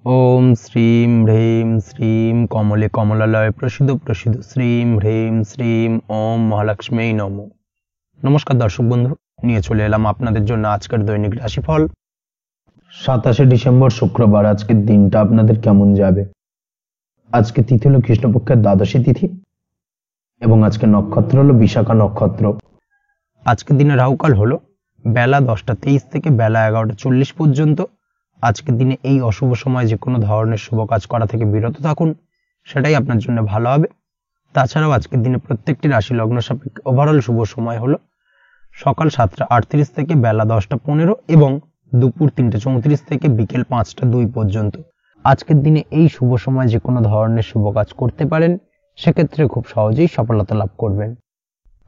ओम श्रीं ह्रीं श्रीं कमले कमलालय प्रसिद्ध प्रसिद्ध श्रीं ह्रीं श्रीं ओम महालक्ष्मी नमो। नमस्कार दर्शक बंधु, নিয়ে চলে এলাম আপনাদের জন্য আজকের দৈনিক রাশিফল 27 ডিসেম্বর শুক্রবার। আজকের দিনটা আপনাদের কেমন যাবে? আজকে তিথি হলো কৃষ্ণপক্ষের দ্বাদশী তিথি এবং আজকে নক্ষত্র হলো বিশাখা নক্ষত্র। আজকের দিনে রাহুকাল হলো বেলা 10টা 23 থেকে বেলা 11টা 40 পর্যন্ত। আজকের দিনে এই অশুভ সময় যে কোনো ধরনের শুভ কাজ করা থেকে বিরত থাকুন, সেটাই আপনার জন্য ভালো হবে। তাছাড়াও আজকের দিনে প্রত্যেকটি রাশি লগ্ন সাপেক্ষে ওভারঅল শুভ সময় হলো সকাল 7টা 38 থেকে বেলা 10টা 15 এবং দুপুর 3টা 34 থেকে বিকেল 5টা 2 পর্যন্ত। আজকের দিনে এই শুভ সময় যে কোনো ধরনের শুভ কাজ করতে পারেন, সেক্ষেত্রে খুব সহজেই সফলতা লাভ করবেন।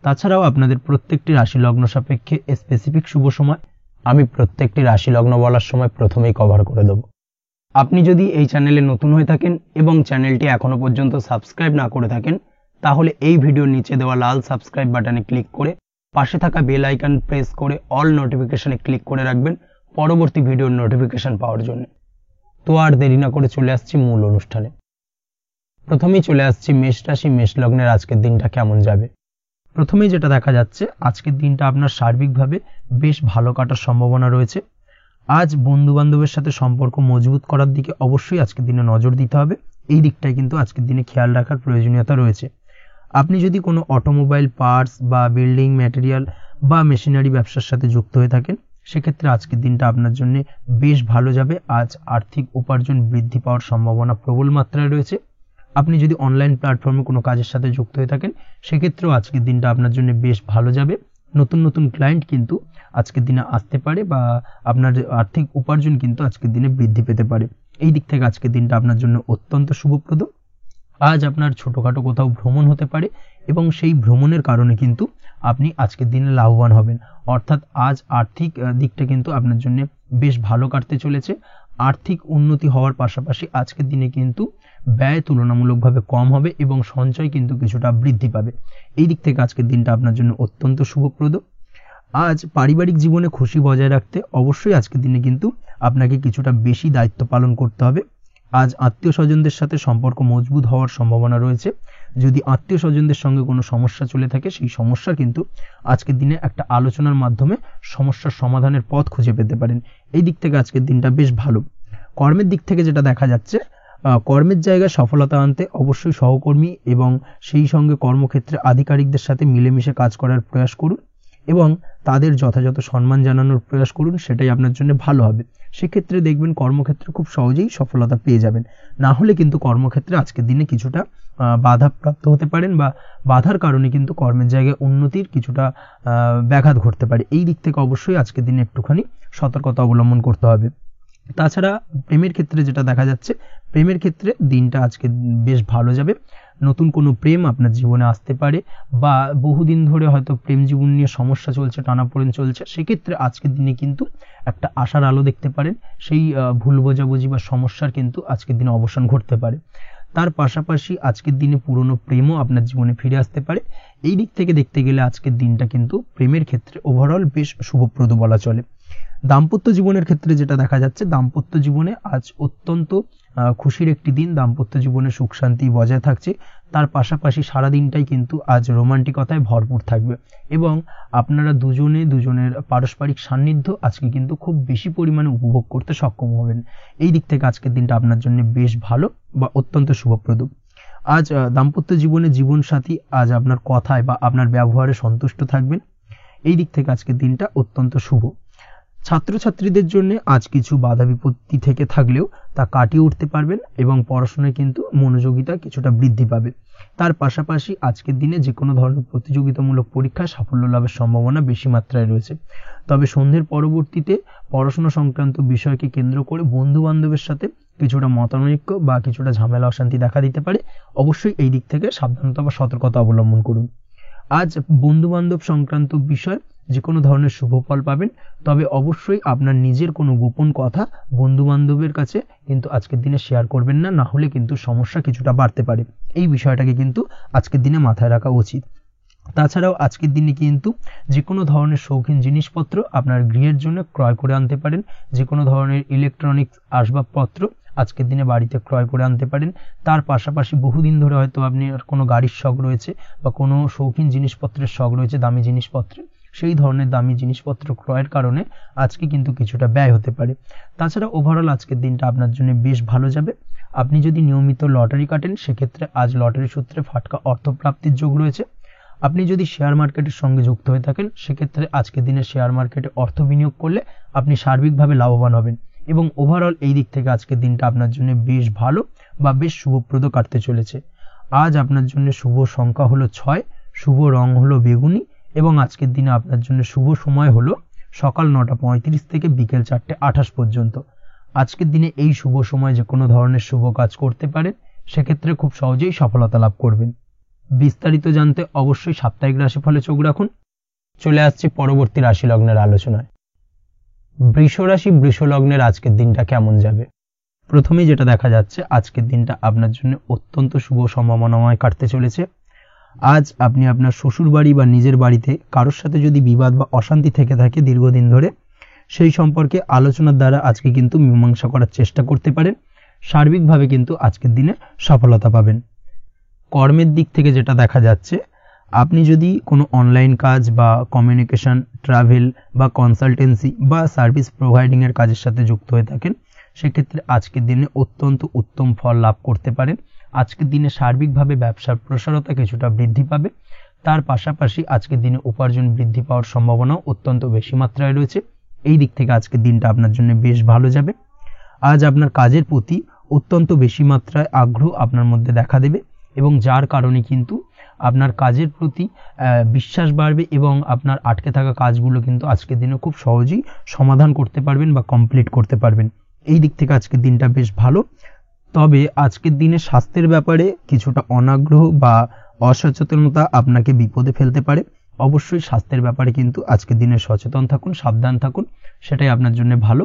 তাছাড়াও আপনাদের প্রত্যেকটি রাশি লগ্ন সাপেক্ষে স্পেসিফিক শুভ সময় আমি প্রত্যেকটি রাশি লগ্ন বলার সময় প্রথমেই কভার করে দেব। আপনি যদি এই চ্যানেলে নতুন হয়ে থাকেন এবং চ্যানেলটি এখনো পর্যন্ত সাবস্ক্রাইব না করে থাকেন, তাহলে এই ভিডিওর নিচে দেওয়া লাল সাবস্ক্রাইব বাটনে ক্লিক করে পাশে থাকা বেল আইকন প্রেস করে অল নোটিফিকেশনে ক্লিক করে রাখবেন পরবর্তী ভিডিওর নোটিফিকেশন পাওয়ার জন্য। তো আর দেরি না করে চলে আসছি মূল অনুষ্ঠানে। প্রথমেই চলে আসছি মেষ রাশি মেষ লগ্নের আজকের দিনটা কেমন যাবে। প্রথমেই যেটা দেখা যাচ্ছে, আজকের দিনটা আপনার সার্বিকভাবে বেশ ভালো কাটার সম্ভাবনা রয়েছে। আজ বন্ধু বান্ধবের সাথে সম্পর্ক মজবুত করার দিকে অবশ্যই আজকের দিনে নজর দিতে হবে। এই দিকটাই কিন্তু আজকের দিনে খেয়াল রাখার প্রয়োজনীয়তা রয়েছে। আপনি যদি কোনো অটোমোবাইল পার্টস বা বিল্ডিং ম্যাটেরিয়াল বা মেশিনারি ব্যবসার সাথে যুক্ত হয়ে থাকেন, সেক্ষেত্রে আজকের দিনটা আপনার জন্য বেশ ভালো যাবে। আজ আর্থিক উপার্জন বৃদ্ধি পাওয়ার সম্ভাবনা প্রবল মাত্রায় রয়েছে। আপনি যদি অনলাইন প্ল্যাটফর্মে কোনো কাজের সাথে যুক্ত হয়ে থাকেন, সেক্ষেত্রেও আজকের দিনটা আপনার জন্য বেশ ভালো যাবে। নতুন নতুন ক্লায়েন্ট কিন্তু আজকের দিনে আসতে পারে বা আপনার আর্থিক উপার্জন কিন্তু আজকের দিনে বৃদ্ধি পেতে পারে। এই দিক থেকে আজকের দিনটা আপনার জন্য অত্যন্ত শুভপ্রদ। আজ আপনার ছোটোখাটো কোথাও ভ্রমণ হতে পারে এবং সেই ভ্রমণের কারণে কিন্তু আপনি আজকের দিনে লাভবান হবেন। অর্থাৎ আজ আর্থিক দিকটা কিন্তু আপনার জন্য বেশ ভালো কাটতে চলেছে। আর্থিক উন্নতি হওয়ার পাশাপাশি আজকের দিনে কিন্তু ব্যয় তুলনামূলকভাবে কম হবে এবং সঞ্চয় কিন্তু কিছুটা বৃদ্ধি পাবে। এই দিক থেকে আজকের দিনটা আপনার জন্য অত্যন্ত শুভপ্রদ। আজ পারিবারিক জীবনে খুশি বজায় রাখতে অবশ্যই আজকের দিনে কিন্তু আপনাকে কিছুটা বেশি দায়িত্ব পালন করতে হবে। আজ আত্মীয় স্বজনদের সাথে সম্পর্ক মজবুত হওয়ার সম্ভাবনা রয়েছে। যদি আত্মীয় স্বজনদের সঙ্গে কোনো সমস্যা চলে থাকে, সেই সমস্যা কিন্তু আজকের দিনে একটা আলোচনার মাধ্যমে সমস্যার সমাধানের পথ খুঁজে পেতে পারেন। এই দিক থেকে আজকের দিনটা বেশ ভালো। কর্মের দিক থেকে যেটা দেখা যাচ্ছে, কর্মের জায়গায় সফলতা আনতে অবশ্যই সহকর্মী এবং সেই সঙ্গে কর্মক্ষেত্রে আধিকারিকদের সাথে মিলেমিশে কাজ করার প্রয়াস করুন এবং তাদের যথাযথ সম্মান জানানোর প্রয়াস করুন, সেটাই আপনার জন্য ভালো হবে। সেক্ষেত্রে দেখবেন কর্মক্ষেত্রে খুব সহজেই সফলতা পেয়ে যাবেন। না হলে কিন্তু কর্মক্ষেত্রে আজকের দিনে কিছুটা বাধাপ্রাপ্ত হতে পারেন বা বাধার কারণে কিন্তু কর্মের জায়গায় উন্নতির কিছুটা ব্যাঘাত ঘটতে পারে। এই দিক থেকে অবশ্যই আজকের দিনে একটুখানি সতর্কতা অবলম্বন করতে হবে। তাছাড়া প্রেমের ক্ষেত্রে যেটা দেখা যাচ্ছে, প্রেমের ক্ষেত্রে দিনটা আজকে বেশ ভালো যাবে। নতুন কোনো প্রেম আপনার জীবনে আসতে পারে বা বহুদিন ধরে হয়তো প্রেম জীবন নিয়ে সমস্যা চলছে, টানাপোড়েন চলছে, সেক্ষেত্রে আজকের দিনে কিন্তু একটা আশার আলো দেখতে পারেন। সেই ভুল বোঝাবুঝি বা সমস্যার কিন্তু আজকের দিনে অবসান ঘটতে পারে। তার পাশাপাশি আজকের দিনে পুরনো প্রেমও আপনার জীবনে ফিরে আসতে পারে। এই দিক থেকে দেখতে গেলে আজকের দিনটা কিন্তু প্রেমের ক্ষেত্রে ওভারঅল বেশ শুভপ্রদ বলা চলে। দাম্পত্য জীবনের ক্ষেত্রে যেটা দেখা যাচ্ছে, দাম্পত্য জীবনে আজ অত্যন্ত খুশির একটি দিন। দাম্পত্য জীবনে সুখ শান্তি বজায় থাকছে। তার পাশাপাশি সারা দিনটাই কিন্তু আজ রোমান্টিকতায় ভরপুর থাকবে এবং আপনারা দুজনের পারস্পরিক সান্নিধ্য আজকে কিন্তু খুব বেশি পরিমাণে উপভোগ করতে সক্ষম হবেন। এই দিক থেকে আজকের দিনটা আপনার জন্য বেশ ভালো বা অত্যন্ত শুভপ্রদ। আজ দাম্পত্য জীবনে জীবনসাথী আজ আপনার কথায় বা আপনার ব্যবহারে সন্তুষ্ট থাকবেন। এই দিক থেকে আজকের দিনটা অত্যন্ত শুভ। ছাত্রছাত্রীদের জন্য আজ কিছু বাধা বিপত্তি থেকে থাকলেও তা কাটিয়ে উঠতে পারবেন এবং পড়াশোনায় কিন্তু মনোযোগিতা কিছুটা বৃদ্ধি পাবে। তার পাশাপাশি আজকের দিনে যে কোনো ধরনের প্রতিযোগিতামূলক পরীক্ষায় সাফল্য লাভের সম্ভাবনা বেশি মাত্রায় রয়েছে। তবে সন্ধ্যের পরবর্তীতে পড়াশোনা সংক্রান্ত বিষয়কে কেন্দ্র করে বন্ধু বান্ধবের সাথে কিছুটা মতানৈক্য বা কিছুটা ঝামেলা অশান্তি দেখা দিতে পারে। অবশ্যই এই দিক থেকে সাবধানতা বা সতর্কতা অবলম্বন করুন। আজ বন্ধু বান্ধব সংক্রান্ত বিষয় যে কোনো ধরনের শুভ ফল পাবেন। তবে অবশ্যই আপনার নিজের কোনো গোপন কথা বন্ধু বান্ধবের কাছে কিন্তু আজকের দিনে শেয়ার করবেন না, না হলে কিন্তু সমস্যা কিছুটা বাড়তে পারে। এই বিষয়টাকে কিন্তু আজকের দিনে মাথায় রাখা উচিত। তাছাড়াও আজকের দিনে কিন্তু যে কোনো ধরনের শৌখিন জিনিসপত্র আপনার গৃহের জন্য ক্রয় করে আনতে পারেন। যে কোনো ধরনের ইলেকট্রনিক্স আসবাবপত্র আজকের দিনে বাড়িতে ক্রয় করে আনতে পারেন। তার পাশাপাশি বহুদিন ধরে হয়তো আপনি কোনো গাড়ির শখ রয়েছে বা কোনো শৌখিন জিনিসপত্রের শখ রয়েছে, দামি জিনিসপত্রের, সেই ধরনের দামি জিনিসপত্র ক্রয়ের কারণে আজকে কিন্তু কিছুটা ব্যয় হতে পারে। তাছাড়া ওভারঅল আজকের দিনটা আপনার জন্য বেশ ভালো যাবে। আপনি যদি নিয়মিত লটারি কাটেন সেক্ষেত্রে আজ লটারি সূত্রে ফাটকা অর্থপ্রাপ্তির যোগ রয়েছে। আপনি যদি শেয়ার মার্কেটের সঙ্গে যুক্ত হয়ে থাকেন সেক্ষেত্রে আজকের দিনে শেয়ার মার্কেটে অর্থ বিনিয়োগ করলে আপনি সার্বিকভাবে লাভবান হবেন এবং ওভারঅল এই দিক থেকে আজকের দিনটা আপনার জন্য বেশ ভালো বা বেশ শুভপ্রদ কাটতে চলেছে। আজ আপনার জন্য শুভ সংখ্যা হলো 6, শুভ রং হলো বেগুনি এবং আজকের দিনে আপনার জন্য শুভ সময় হলো সকাল 9:35 থেকে বিকেল 4:28 পর্যন্ত। আজকের দিনে এই শুভ সময় যে কোনো ধরনের শুভ কাজ করতে পারেন, সেক্ষেত্রে খুব সহজেই সফলতা লাভ করবেন। বিস্তারিত জানতে অবশ্যই সাপ্তাহিক রাশিফলে চোখ রাখুন। চলে আসছি পরবর্তী রাশি লগ্নের আলোচনায়। বৃষ রাশি বৃষ লগ্নের আজকের দিনটা কেমন যাবে? প্রথমেই যেটা দেখা যাচ্ছে আজকের দিনটা আপনার জন্য অত্যন্ত শুভ সম্ভাবনাময় কাটতে চলেছে। আজ আপনি আপনার শ্বশুর বাড়ি বা নিজের বাড়িতে কারোর সাথে যদি বিবাদ বা অশান্তি থেকে থাকে দীর্ঘদিন ধরে, সেই সম্পর্কে আলোচনার দ্বারা আজকে কিন্তু মীমাংসা করার চেষ্টা করতে পারেন। সার্বিকভাবে কিন্তু আজকের দিনে সফলতা পাবেন। কর্মের দিক থেকে যেটা দেখা যাচ্ছে, আপনি যদি কোনো অনলাইন কাজ বা কমিউনিকেশন, ট্রাভেল বা কনসালটেন্সি বা সার্ভিস প্রোভাইডিংয়ের কাজের সাথে যুক্ত হয়ে থাকেন, সেক্ষেত্রে আজকের দিনে অত্যন্ত উত্তম ফল লাভ করতে পারেন। আজকের দিনে সার্বিকভাবে ব্যবসার প্রসারতা কিছুটা বৃদ্ধি পাবে। তার পাশাপাশি আজকের দিনে উপার্জন বৃদ্ধি পাওয়ার সম্ভাবনাও অত্যন্ত বেশি মাত্রায় রয়েছে। এই দিক থেকে আজকের দিনটা আপনার জন্য বেশ ভালো যাবে। আজ আপনার কাজের প্রতি অত্যন্ত বেশি মাত্রায় আগ্রহ আপনার মধ্যে দেখা দেবে এবং যার কারণে কিন্তু আপনার কাজের প্রতি বিশ্বাস বাড়বে এবং আপনার আটকে থাকা কাজগুলো কিন্তু আজকের দিনে খুব সহজেই সমাধান করতে পারবেন বা কমপ্লিট করতে পারবেন। এই দিক থেকে আজকের দিনটা বেশ ভালো। তবে আজকের দিনে স্বাস্থ্যের ব্যাপারে কিছুটা অনাগ্রহ বা অসচেতনতা আপনাকে বিপদে ফেলতে পারে। অবশ্যই স্বাস্থ্যের ব্যাপারে কিন্তু আজকের দিনে সচেতন থাকুন, সাবধান থাকুন, সেটাই আপনার জন্য ভালো।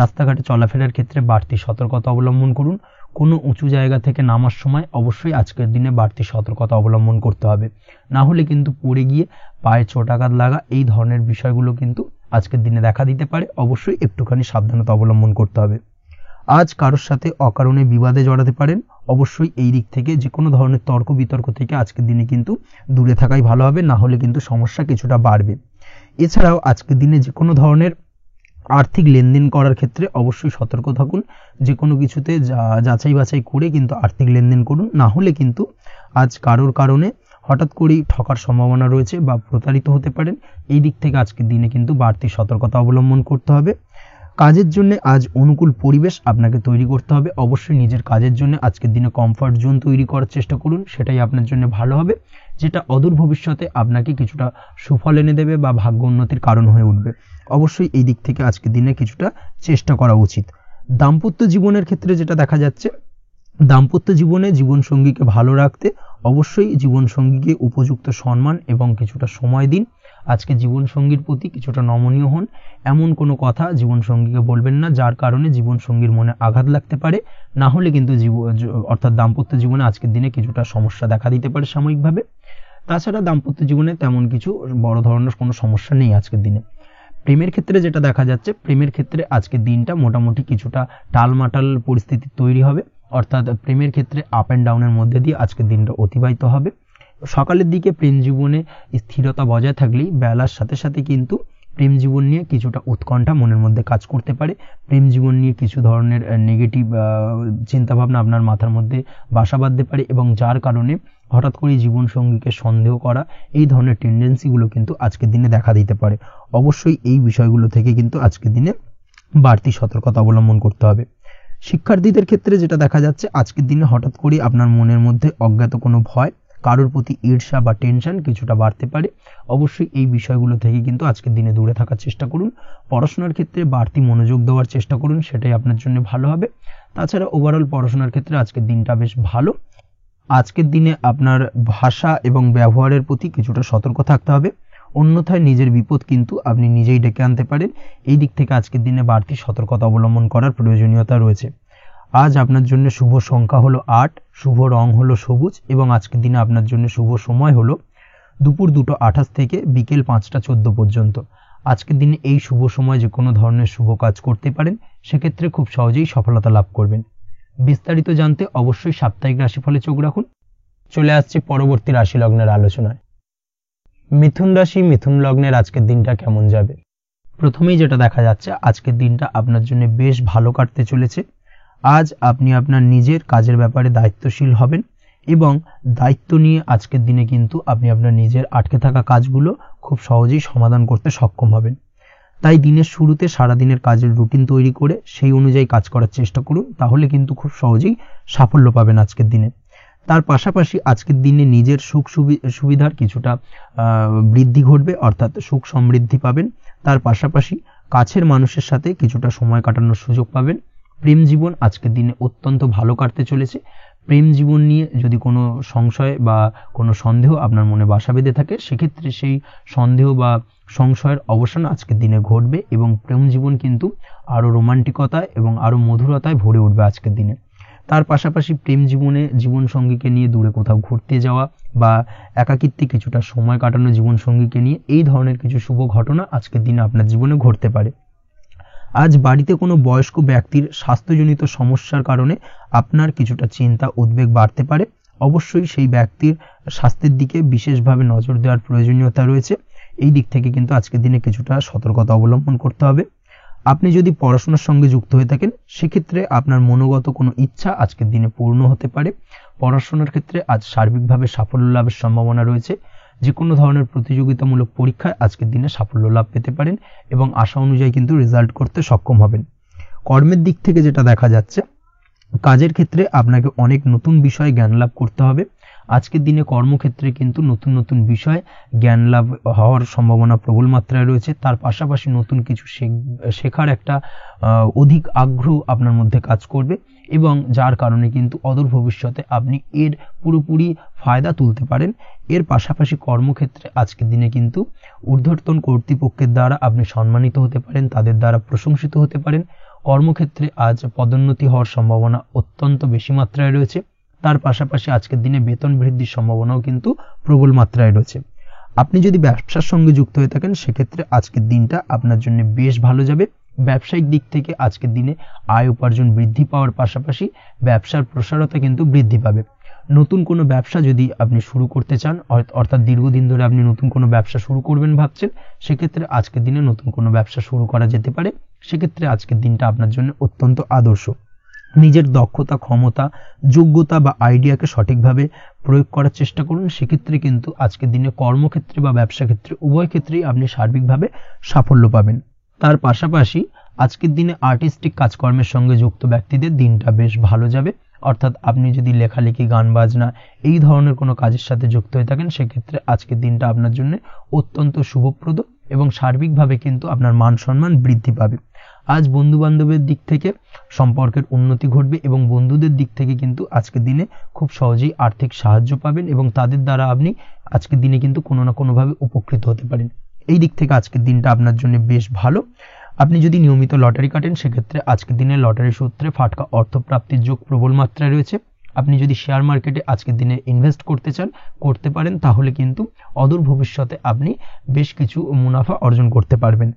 রাস্তাঘাটে চলাফেরার ক্ষেত্রে বাড়তি সতর্কতা অবলম্বন করুন। কোনো উঁচু জায়গা থেকে নামার সময় অবশ্যই আজকের দিনে বাড়তি সতর্কতা অবলম্বন করতে হবে, না হলে কিন্তু পড়ে গিয়ে পায়ে চোটাঘাত লাগা এই ধরনের বিষয়গুলো কিন্তু আজকের দিনে দেখা দিতে পারে। অবশ্যই একটুখানি সাবধানতা অবলম্বন করতে হবে। আজ কারোর সাথে অকারণে বিবাদে জড়াতে পারেন। অবশ্যই এই দিক থেকে যে কোনো ধরনের তর্ক বিতর্ক থেকে আজকের দিনে কিন্তু দূরে থাকাই ভালো হবে, না হলে কিন্তু সমস্যা কিছুটা বাড়বে। এছাড়াও আজকের দিনে যে কোনো ধরনের আর্থিক লেনদেন করার ক্ষেত্রে অবশ্যই সতর্ক থাকুন। যে কোনো কিছুতে যাচাই বাছাই করে কিন্তু আর্থিক লেনদেন করুন, না হলে কিন্তু আজ কারোর কারণে হঠাৎ করেই ঠকার সম্ভাবনা রয়েছে বা প্রতারিত হতে পারেন। এই দিক থেকে আজকের দিনে কিন্তু বাড়তি সতর্কতা অবলম্বন করতে হবে। কাজের জন্য আজ অনুকূল পরিবেশ আপনাকে তৈরি করতে হবে। অবশ্যই নিজের কাজের জন্য আজকের দিনে কমফর্ট জোন তৈরি করার চেষ্টা করুন, সেটাই আপনার জন্য ভালো হবে, যেটা অদূর ভবিষ্যতে আপনাকে কিছুটা সুফল এনে দেবে বা ভাগ্য উন্নতির কারণ হয়ে উঠবে। অবশ্যই এই দিক থেকে আজকের দিনে কিছুটা চেষ্টা করা উচিত। দাম্পত্য জীবনের ক্ষেত্রে যেটা দেখা যাচ্ছে, দাম্পত্য জীবনে জীবনসঙ্গীকে ভালো রাখতে অবশ্যই জীবনসঙ্গীকে উপযুক্ত সম্মান এবং কিছুটা সময় দিন। আজকে জীবনসঙ্গীর প্রতি কিছুটা নমনীয় হন। এমন কোনো কথা জীবনসঙ্গীকে বলবেন না যার কারণে জীবনসঙ্গীর মনে আঘাত লাগতে পারে, না হলে কিন্তু অর্থাৎ দাম্পত্য জীবনে আজকের দিনে কিছুটা সমস্যা দেখা দিতে পারে সাময়িকভাবে। তাছাড়া দাম্পত্য জীবনে তেমন কিছু বড় ধরনের কোনো সমস্যা নেই আজকের দিনে। প্রেমের ক্ষেত্রে যেটা দেখা যাচ্ছে, প্রেমের ক্ষেত্রে আজকের দিনটা মোটামুটি কিছুটা টালমাটাল পরিস্থিতি তৈরি হবে, অর্থাৎ প্রেমের ক্ষেত্রে আপ অ্যান্ড ডাউনের মধ্যে দিয়ে আজকের দিনটা অতিবাহিত হবে। সকালের দিকে প্রেম জীবনে স্থিরতা বজায় থাকলেই বেলার সাথে সাথে কিন্তু প্রেম জীবন নিয়ে কিছুটা উৎকণ্ঠা মনের মধ্যে কাজ করতে পারে। প্রেম জীবন নিয়ে কিছু ধরনের নেগেটিভ চিন্তাভাবনা আপনার মাথার মধ্যে বাসা বাঁধতে পারে এবং যার কারণে হঠাৎ করে জীবনসঙ্গীকে সন্দেহ করা এই ধরনের টেন্ডেন্সিগুলো কিন্তু আজকের দিনে দেখা দিতে পারে। অবশ্যই এই বিষয়গুলো থেকে কিন্তু আজকের দিনে বাড়তি সতর্কতা অবলম্বন করতে হবে। শিক্ষার্থীদের ক্ষেত্রে যেটা দেখা যাচ্ছে, আজকের দিনে হঠাৎ করে আপনার মনের মধ্যে অজ্ঞাত কোনো ভয়, কারোর প্রতি ঈর্ষা বা টেনশন কিছুটা বাড়তে পারে। অবশ্যই এই বিষয়গুলো থেকে কিন্তু আজকের দিনে দূরে থাকার চেষ্টা করুন। পড়াশোনার ক্ষেত্রে বাড়তি মনোযোগ দেওয়ার চেষ্টা করুন, সেটাই আপনার জন্য ভালো হবে। তাছাড়া ওভারঅল পড়াশোনার ক্ষেত্রে আজকের দিনটা বেশ ভালো। আজকের দিনে আপনার ভাষা এবং ব্যবহারের প্রতি কিছুটা সতর্ক থাকতে হবে, অন্যথায় নিজের বিপদ কিন্তু আপনি নিজেই ডেকে আনতে পারেন। এই দিক থেকে আজকের দিনে বাড়তি সতর্কতা অবলম্বন করার প্রয়োজনীয়তা রয়েছে। আজ আপনার জন্য শুভ সংখ্যা হলো 8, শুভ রং হলো সবুজ এবং আজকের দিনে আপনার জন্য শুভ সময় হলো দুপুর 2:28 থেকে বিকেল 5:14 পর্যন্ত। আজকের দিনে এই শুভ সময় যে কোনো ধরনের শুভ কাজ করতে পারেন, সেক্ষেত্রে খুব সহজেই সফলতা লাভ করবেন। বিস্তারিত জানতে অবশ্যই সাপ্তাহিক রাশিফলে চোখ রাখুন। চলে আসছে পরবর্তী রাশি লগ্নের আলোচনায়। মিথুন রাশি, মিথুন লগ্নের আজকের দিনটা কেমন যাবে? প্রথমেই যেটা দেখা যাচ্ছে, আজকের দিনটা আপনার জন্য বেশ ভালো কাটতে চলেছে। আজ আপনি আপনার নিজের কাজের ব্যাপারে দায়িত্বশীল হবেন এবং দায়িত্ব নিয়ে আজকের দিনে কিন্তু আপনি আপনার নিজের আটকে থাকা কাজগুলো খুব সহজেই সমাধান করতে সক্ষম হবেন। তাই দিনের শুরুতে সারাদিনের কাজের রুটিন তৈরি করে সেই অনুযায়ী কাজ করার চেষ্টা করুন, তাহলে কিন্তু খুব সহজেই সাফল্য পাবেন আজকের দিনে। তার পাশাপাশি আজকের দিনে নিজের সুখ সুবিধার কিছুটা বৃদ্ধি ঘটবে, অর্থাৎ সুখ সমৃদ্ধি পাবেন। তার পাশাপাশি কাছের মানুষের সাথে কিছুটা সময় কাটানোর সুযোগ পাবেন। প্রেম জীবন আজকের দিনে অত্যন্ত ভালো কাটতে চলেছে। প্রেম জীবন নিয়ে যদি কোনো সংশয় বা কোনো সন্দেহ আপনার মনে বাসা বেঁধে থাকে, সেক্ষেত্রে সেই সন্দেহ বা সংশয়ের অবসান আজকের দিনে ঘটবে এবং প্রেম জীবন কিন্তু আরও রোমান্টিকতায় এবং আরও মধুরতায় ভরে উঠবে আজকের দিনে। তার পাশাপাশি প্রেম জীবনে জীবনসঙ্গীকে নিয়ে দূরে কোথাও ঘুরতে যাওয়া বা একাকিত্বে কিছুটা সময় কাটানো জীবনসঙ্গীকে নিয়ে, এই ধরনের কিছু শুভ ঘটনা আজকের দিনে আপনার জীবনে ঘটতে পারে। আজ বাড়িতে কোনো বয়স্ক ব্যক্তির স্বাস্থ্যজনিত সমস্যার কারণে আপনার কিছুটা চিন্তা উদ্বেগ বাড়তে পারে। অবশ্যই সেই ব্যক্তির স্বাস্থ্যের দিকে বিশেষভাবে নজর দেওয়ার প্রয়োজনীয়তা রয়েছে। এই দিক থেকে কিন্তু আজকের দিনে কিছুটা সতর্কতা অবলম্বন করতে হবে। আপনি যদি পড়াশোনার সঙ্গে যুক্ত হয়ে থাকেন, সেক্ষেত্রে আপনার মনোগত কোনো ইচ্ছা আজকের দিনে পূর্ণ হতে পারে। পড়াশোনার ক্ষেত্রে আজ সার্বিকভাবে সাফল্য লাভের সম্ভাবনা রয়েছে। যে কোনো ধরনের প্রতিযোগিতামূলক পরীক্ষায় আজকের দিনে সাফল্য লাভ পেতে পারেন এবং আশা অনুযায়ী কিন্তু রেজাল্ট করতে সক্ষম হবেন। কর্মের দিক থেকে যেটা দেখা যাচ্ছে, কাজের ক্ষেত্রে আপনাকে অনেক নতুন বিষয়ে জ্ঞান লাভ করতে হবে। আজকের দিনে কর্মক্ষেত্রে কিন্তু নতুন নতুন বিষয় জ্ঞান লাভ হওয়ার সম্ভাবনা প্রবল মাত্রায় রয়েছে। তার পাশাপাশি নতুন কিছু শেখার একটা অধিক আগ্রহ আপনার মধ্যে কাজ করবে এবং যার কারণে কিন্তু অদূর ভবিষ্যতে আপনি এর পুরোপুরি ফায়দা তুলতে পারেন। এর পাশাপাশি কর্মক্ষেত্রে আজকের দিনে কিন্তু ঊর্ধ্বতন কর্তৃপক্ষের দ্বারা আপনি সম্মানিত হতে পারেন, তাদের দ্বারা প্রশংসিত হতে পারেন। কর্মক্ষেত্রে আজ পদোন্নতি হওয়ার সম্ভাবনা অত্যন্ত বেশি মাত্রায় রয়েছে। তার পাশাপাশি আজকের দিনে বেতন বৃদ্ধির সম্ভাবনাও কিন্তু প্রবল মাত্রায় রয়েছে। আপনি যদি ব্যবসার সঙ্গে যুক্ত হয়ে থাকেন, সেক্ষেত্রে আজকের দিনটা আপনার জন্য বেশ ভালো যাবে। ব্যবসায়িক দিক থেকে আজকের দিনে আয় উপার্জন বৃদ্ধি পাওয়ার পাশাপাশি ব্যবসার প্রসারতা কিন্তু বৃদ্ধি পাবে। নতুন কোনো ব্যবসা যদি আপনি শুরু করতে চান, অর্থাৎ দীর্ঘদিন ধরে আপনি নতুন কোনো ব্যবসা শুরু করবেন ভাবছেন, সেক্ষেত্রে আজকের দিনে নতুন কোনো ব্যবসা শুরু করা যেতে পারে। সেক্ষেত্রে আজকের দিনটা আপনার জন্য অত্যন্ত আদর্শ। নিজের দক্ষতা, ক্ষমতা, যোগ্যতা বা আইডিয়াকে সঠিকভাবে প্রয়োগ করার চেষ্টা করুন। সেক্ষেত্রে কিন্তু আজকের দিনে কর্মক্ষেত্রে বা ব্যবসা ক্ষেত্রে উভয় ক্ষেত্রেই আপনি সার্বিকভাবে সাফল্য পাবেন। তার পাশাপাশি আজকের দিনে আর্টিস্টিক কাজকর্মের সঙ্গে যুক্ত ব্যক্তিদের দিনটা বেশ ভালো যাবে। অর্থাৎ আপনি যদি লেখালেখি, গান বাজনা এই ধরনের কোনো কাজের সাথে যুক্ত হয়ে থাকেন, সেক্ষেত্রে আজকের দিনটা আপনার জন্য অত্যন্ত শুভপ্রদ এবং সার্বিকভাবে কিন্তু আপনার মান সম্মান বৃদ্ধি পাবে। আজ বন্ধু বান্ধবের দিক থেকে সম্পর্কের উন্নতি ঘটবে এবং বন্ধুদের দিক থেকে কিন্তু আজকের দিনে খুব সহজেই আর্থিক সাহায্য পাবেন এবং তাদের দ্বারা আপনি আজকের দিনে কিন্তু কোনো না কোনোভাবে উপকৃত হতে পারেন। এই দিক থেকে আজকের দিনটা আপনার জন্য বেশ ভালো। আপনি যদি নিয়মিত লটারি কাটেন, সেক্ষেত্রে আজকের দিনে লটারি সূত্রে ফাটকা অর্থপ্রাপ্তির যোগ প্রবল মাত্রায় রয়েছে। আপনি যদি শেয়ার মার্কেটে আজকের দিনে ইনভেস্ট করতে চান, করতে পারেন, তাহলে কিন্তু অদূর ভবিষ্যতে আপনি বেশ কিছু মুনাফা অর্জন করতে পারবেন।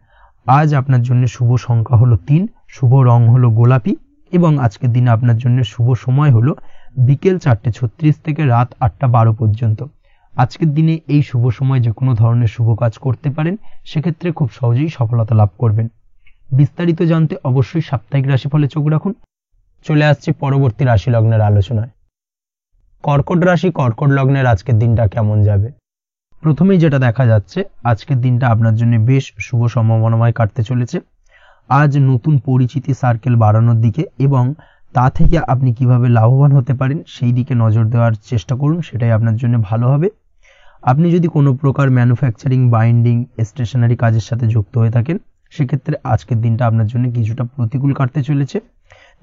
আজ আপনার জন্য শুভ সংখ্যা হলো 3, শুভ রং হলো গোলাপি এবং আজকের দিনে আপনার জন্য শুভ সময় হলো বিকেল 4:36 থেকে রাত 8:12 পর্যন্ত। আজকের দিনে এই শুভ সময় যে কোনো ধরনের শুভ কাজ করতে পারেন, সেক্ষেত্রে খুব সহজেই সফলতা লাভ করবেন। বিস্তারিত জানতে অবশ্যই সাপ্তাহিক রাশিফলে চোখ রাখুন। চলে আসছে পরবর্তী রাশি লগ্নের আলোচনায়। কর্কট রাশি, কর্কট লগ্নের আজকের দিনটা কেমন যাবে? প্রথমেই যেটা দেখা যাচ্ছে, আজকের দিনটা আপনার জন্য বেশ শুভ সম্ভাবনাময় কাটতে চলেছে। আজ নতুন পরিচিতি সার্কেল বাড়ানোর দিকে এবং তা থেকে আপনি কিভাবে লাভবান হতে পারেন সেই দিকে নজর দেওয়ার চেষ্টা করুন, সেটাই আপনার জন্য ভালো হবে। আপনি যদি কোনো প্রকার ম্যানুফ্যাকচারিং, বাইন্ডিং, স্টেশনারি কাজের সাথে যুক্ত হয়ে থাকেন, সেক্ষেত্রে আজকের দিনটা আপনার জন্য কিছুটা প্রতিকূল কাটতে চলেছে।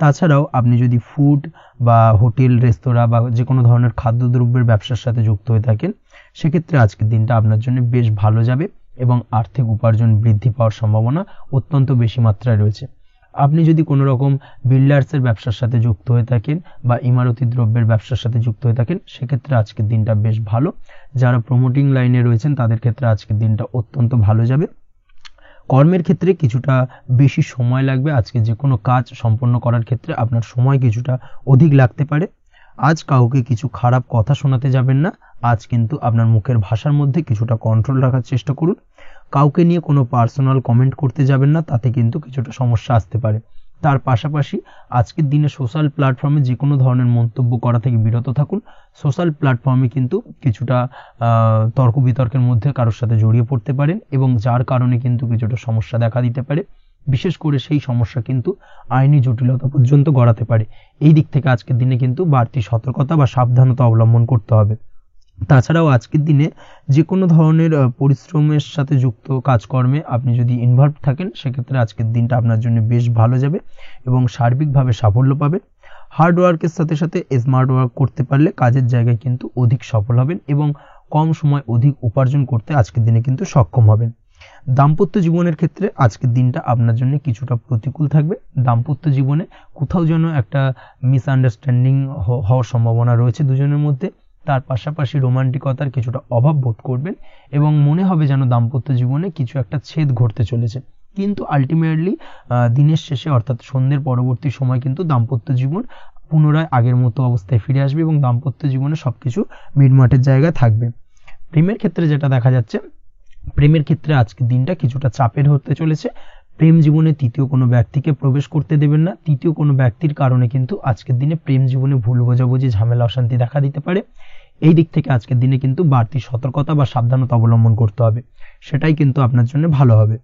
তাছাড়াও আপনি যদি ফুড বা হোটেল, রেস্তোরাঁ বা যে কোনো ধরনের খাদ্যদ্রব্যের ব্যবসার সাথে যুক্ত হয়ে থাকেন, সেক্ষেত্রে আজকের দিনটা আপনার জন্য বেশ ভালো যাবে এবং আর্থিক উপার্জন বৃদ্ধি পাওয়ার সম্ভাবনা অত্যন্ত বেশি মাত্রায় রয়েছে। আপনি যদি কোনো রকম বিল্ডার্সের ব্যবসার সাথে যুক্ত হয়ে থাকেন বা ইমারতি দ্রব্যের ব্যবসার সাথে যুক্ত হয়ে থাকেন, সেক্ষেত্রে আজকের দিনটা বেশ ভালো। যারা প্রমোটিং লাইনে রয়েছেন তাদের ক্ষেত্রে আজকের দিনটা অত্যন্ত ভালো যাবে। কর্মের ক্ষেত্রে কিছুটা বেশি সময় লাগবে। আজকে যে কোনো কাজ সম্পন্ন করার ক্ষেত্রে আপনার সময় কিছুটা অধিক লাগতে পারে। আজ কাউকে কিছু খারাপ কথা শোনাতে যাবেন না। আজ কিন্তু আপনার মুখের ভাষার মধ্যে কিছুটা কন্ট্রোল রাখার চেষ্টা করুন। কাউকে নিয়ে কোনো পার্সোনাল কমেন্ট করতে যাবেন না, তাতে কিন্তু কিছুটা সমস্যা আসতে পারে। তার পাশাপাশি আজকের দিনে সোশ্যাল প্ল্যাটফর্মে যে কোনো ধরনের মন্তব্য করা থেকে বিরত থাকুন। সোশ্যাল প্ল্যাটফর্মে কিন্তু কিছুটা তর্ক বিতর্কের মধ্যে কারোর সাথে জড়িয়ে পড়তে পারেন এবং যার কারণে কিন্তু কিছুটা সমস্যা দেখা দিতে পারে। বিশেষ করে সেই সমস্যা কিন্তু আইনি জটিলতা পর্যন্ত গড়াতে পারে। এই দিক থেকে আজকের দিনে কিন্তু বাড়তি সতর্কতা বা সাবধানতা অবলম্বন করতে হবে। তাছাড়াও আজকের দিনে যে কোনো ধরনের পরিশ্রমের সাথে যুক্ত কাজকর্মে আপনি যদি ইনভলভ থাকেন, সেক্ষেত্রে আজকের দিনটা আপনার জন্য বেশ ভালো যাবে এবং সার্বিকভাবে সাফল্য পাবেন। হার্ড ওয়ার্কের সাথে সাথে স্মার্ট ওয়ার্ক করতে পারলে কাজের জায়গায় কিন্তু অধিক সফল হবেন এবং কম সময় অধিক উপার্জন করতে আজকের দিনে কিন্তু সক্ষম হবেন। দাম্পত্য জীবনের ক্ষেত্রে আজকের দিনটা আপনার জন্য কিছুটা প্রতিকূল থাকবে। দাম্পত্য জীবনে কোথাও যেন একটা মিসআন্ডারস্ট্যান্ডিং হওয়ার সম্ভাবনা রয়েছে দুজনের মধ্যে। তার পাশাপাশি রোমান্টিকতার কিছুটা অভাব বোধ করবেন এবং মনে হবে যেন দাম্পত্য জীবনে কিছু একটা ছেদ ঘটতে চলেছে। কিন্তু আলটিমেটলি দিনের শেষে অর্থাৎ সন্ধ্যের পরবর্তী সময় কিন্তু দাম্পত্য জীবন পুনরায় আগের মতো অবস্থায় ফিরে আসবে এবং দাম্পত্য জীবনে সবকিছু মিটমাটের জায়গায় থাকবে। প্রেমের ক্ষেত্রে যেটা দেখা যাচ্ছে, প্রেমের ক্ষেত্রে আজকের দিনটা কিছুটা চাপের হতে চলেছে। প্রেম জীবনে তৃতীয় কোনো ব্যক্তিকে প্রবেশ করতে দেবেন না। তৃতীয় কোনো ব্যক্তির কারণে কিন্তু আজকের দিনে প্রেম জীবনে ভুল বোঝাবুঝি, ঝামেলা, অশান্তি দেখা দিতে পারে। এই দিক থেকে আজকের দিনে কিন্তু বাড়তি সতর্কতা বা সাবধানতা অবলম্বন করতে হবে, সেটাই কিন্তু আপনার জন্য ভালো হবে।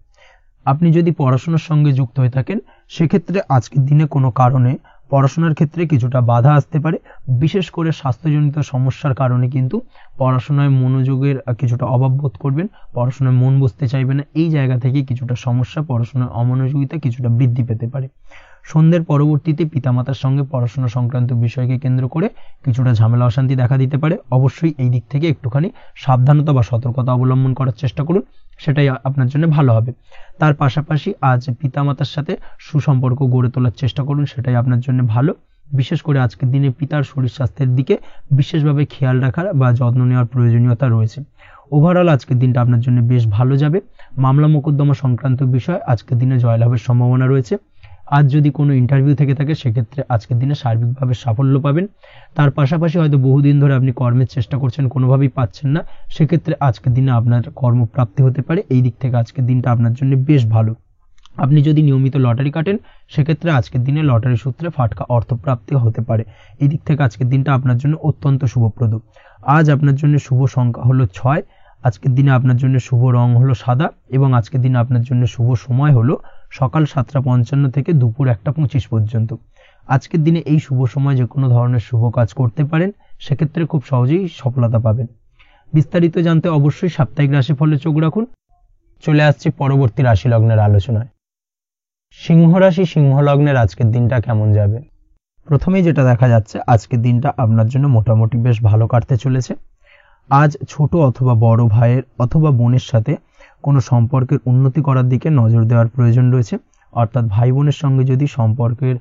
আপনি যদি পড়াশোনার সঙ্গে যুক্ত হয়ে থাকেন, সেক্ষেত্রে আজকের দিনে কোনো কারণে পড়াশোনার ক্ষেত্রে কিছুটা বাধা আসতে পারে। বিশেষ করে স্বাস্থ্যজনিত সমস্যার কারণে কিন্তু পড়াশোনায় মনোযোগের কিছুটা অভাব বোধ করবেন, পড়াশোনায় মন বসতে চাইবে না। এই জায়গা থেকে কিছুটা সমস্যা, পড়াশোনার অমনোযোগিতা কিছুটা বৃদ্ধি পেতে পারে। সন্ধ্যের পরবর্তীতে পিতামাতার সঙ্গে পড়াশোনা সংক্রান্ত বিষয়কে কেন্দ্র করে কিছুটা ঝামেলা, অশান্তি দেখা দিতে পারে। অবশ্যই এই দিক থেকে একটুখানি সাবধানতা বা সতর্কতা অবলম্বন করার চেষ্টা করুন, সেটাই আপনার জন্য ভালো হবে। তার পাশাপাশি আজ পিতামাতার সাথে সুসম্পর্ক গড়ে তোলার চেষ্টা করুন, সেটাই আপনার জন্য ভালো। বিশেষ করে আজকের দিনে পিতার শরীর স্বাস্থ্যের দিকে বিশেষভাবে খেয়াল রাখার বা যত্ন নেওয়ার প্রয়োজনীয়তা রয়েছে। ওভারঅল আজকের দিনটা আপনার জন্য বেশ ভালো যাবে। মামলা মোকদ্দমা সংক্রান্ত বিষয় আজকের দিনে জয়লাভের সম্ভাবনা রয়েছে। আজ যদি কোনো ইন্টারভিউ থেকে থাকে, সেক্ষেত্রে আজকের দিনে সার্বিকভাবে সাফল্য পাবেন। তার পাশাপাশি হয়তো বহুদিন ধরে আপনি কর্মের চেষ্টা করছেন, কোনোভাবেই পাচ্ছেন না, সেক্ষেত্রে আজকের দিনে আপনার কর্মপ্রাপ্তি হতে পারে। এই দিক থেকে আজকের দিনটা আপনার জন্য বেশ ভালো। আপনি যদি নিয়মিত লটারি কাটেন, সেক্ষেত্রে আজকের দিনে লটারি সূত্রে ফাটকা অর্থপ্রাপ্তি হতে পারে। এই দিক থেকে আজকের দিনটা আপনার জন্য অত্যন্ত শুভপ্রদ। আজ আপনার জন্য শুভ সংখ্যা হলো 6। আজকের দিনে আপনার জন্য শুভ রং হলো সাদা এবং আজকের দিনে আপনার জন্য শুভ সময় হলো সকাল 7:55 থেকে দুপুর 1:25 পর্যন্ত। আজকের দিনে এই শুভ সময় যে কোনো ধরনের শুভ কাজ করতে পারেন, সেক্ষেত্রে খুব সহজেই সফলতা পাবেন। বিস্তারিত জানতে অবশ্যই সাপ্তাহিক রাশিফলে চোখ রাখুন। চলে আসছি পরবর্তী রাশি লগ্নের আলোচনায়। সিংহ রাশি, সিংহ লগ্নের আজকের দিনটা কেমন যাবে? প্রথমেই যেটা দেখা যাচ্ছে, আজকের দিনটা আপনার জন্য মোটামুটি বেশ ভালো কাটতে চলেছে। আজ ছোট অথবা বড় ভাইয়ের অথবা বোনের সাথে কোনো সম্পর্কের উন্নতি করার দিকে নজর দেওয়ার প্রয়োজন রয়েছে। অর্থাৎ ভাই বোনের সঙ্গে যদি সম্পর্কের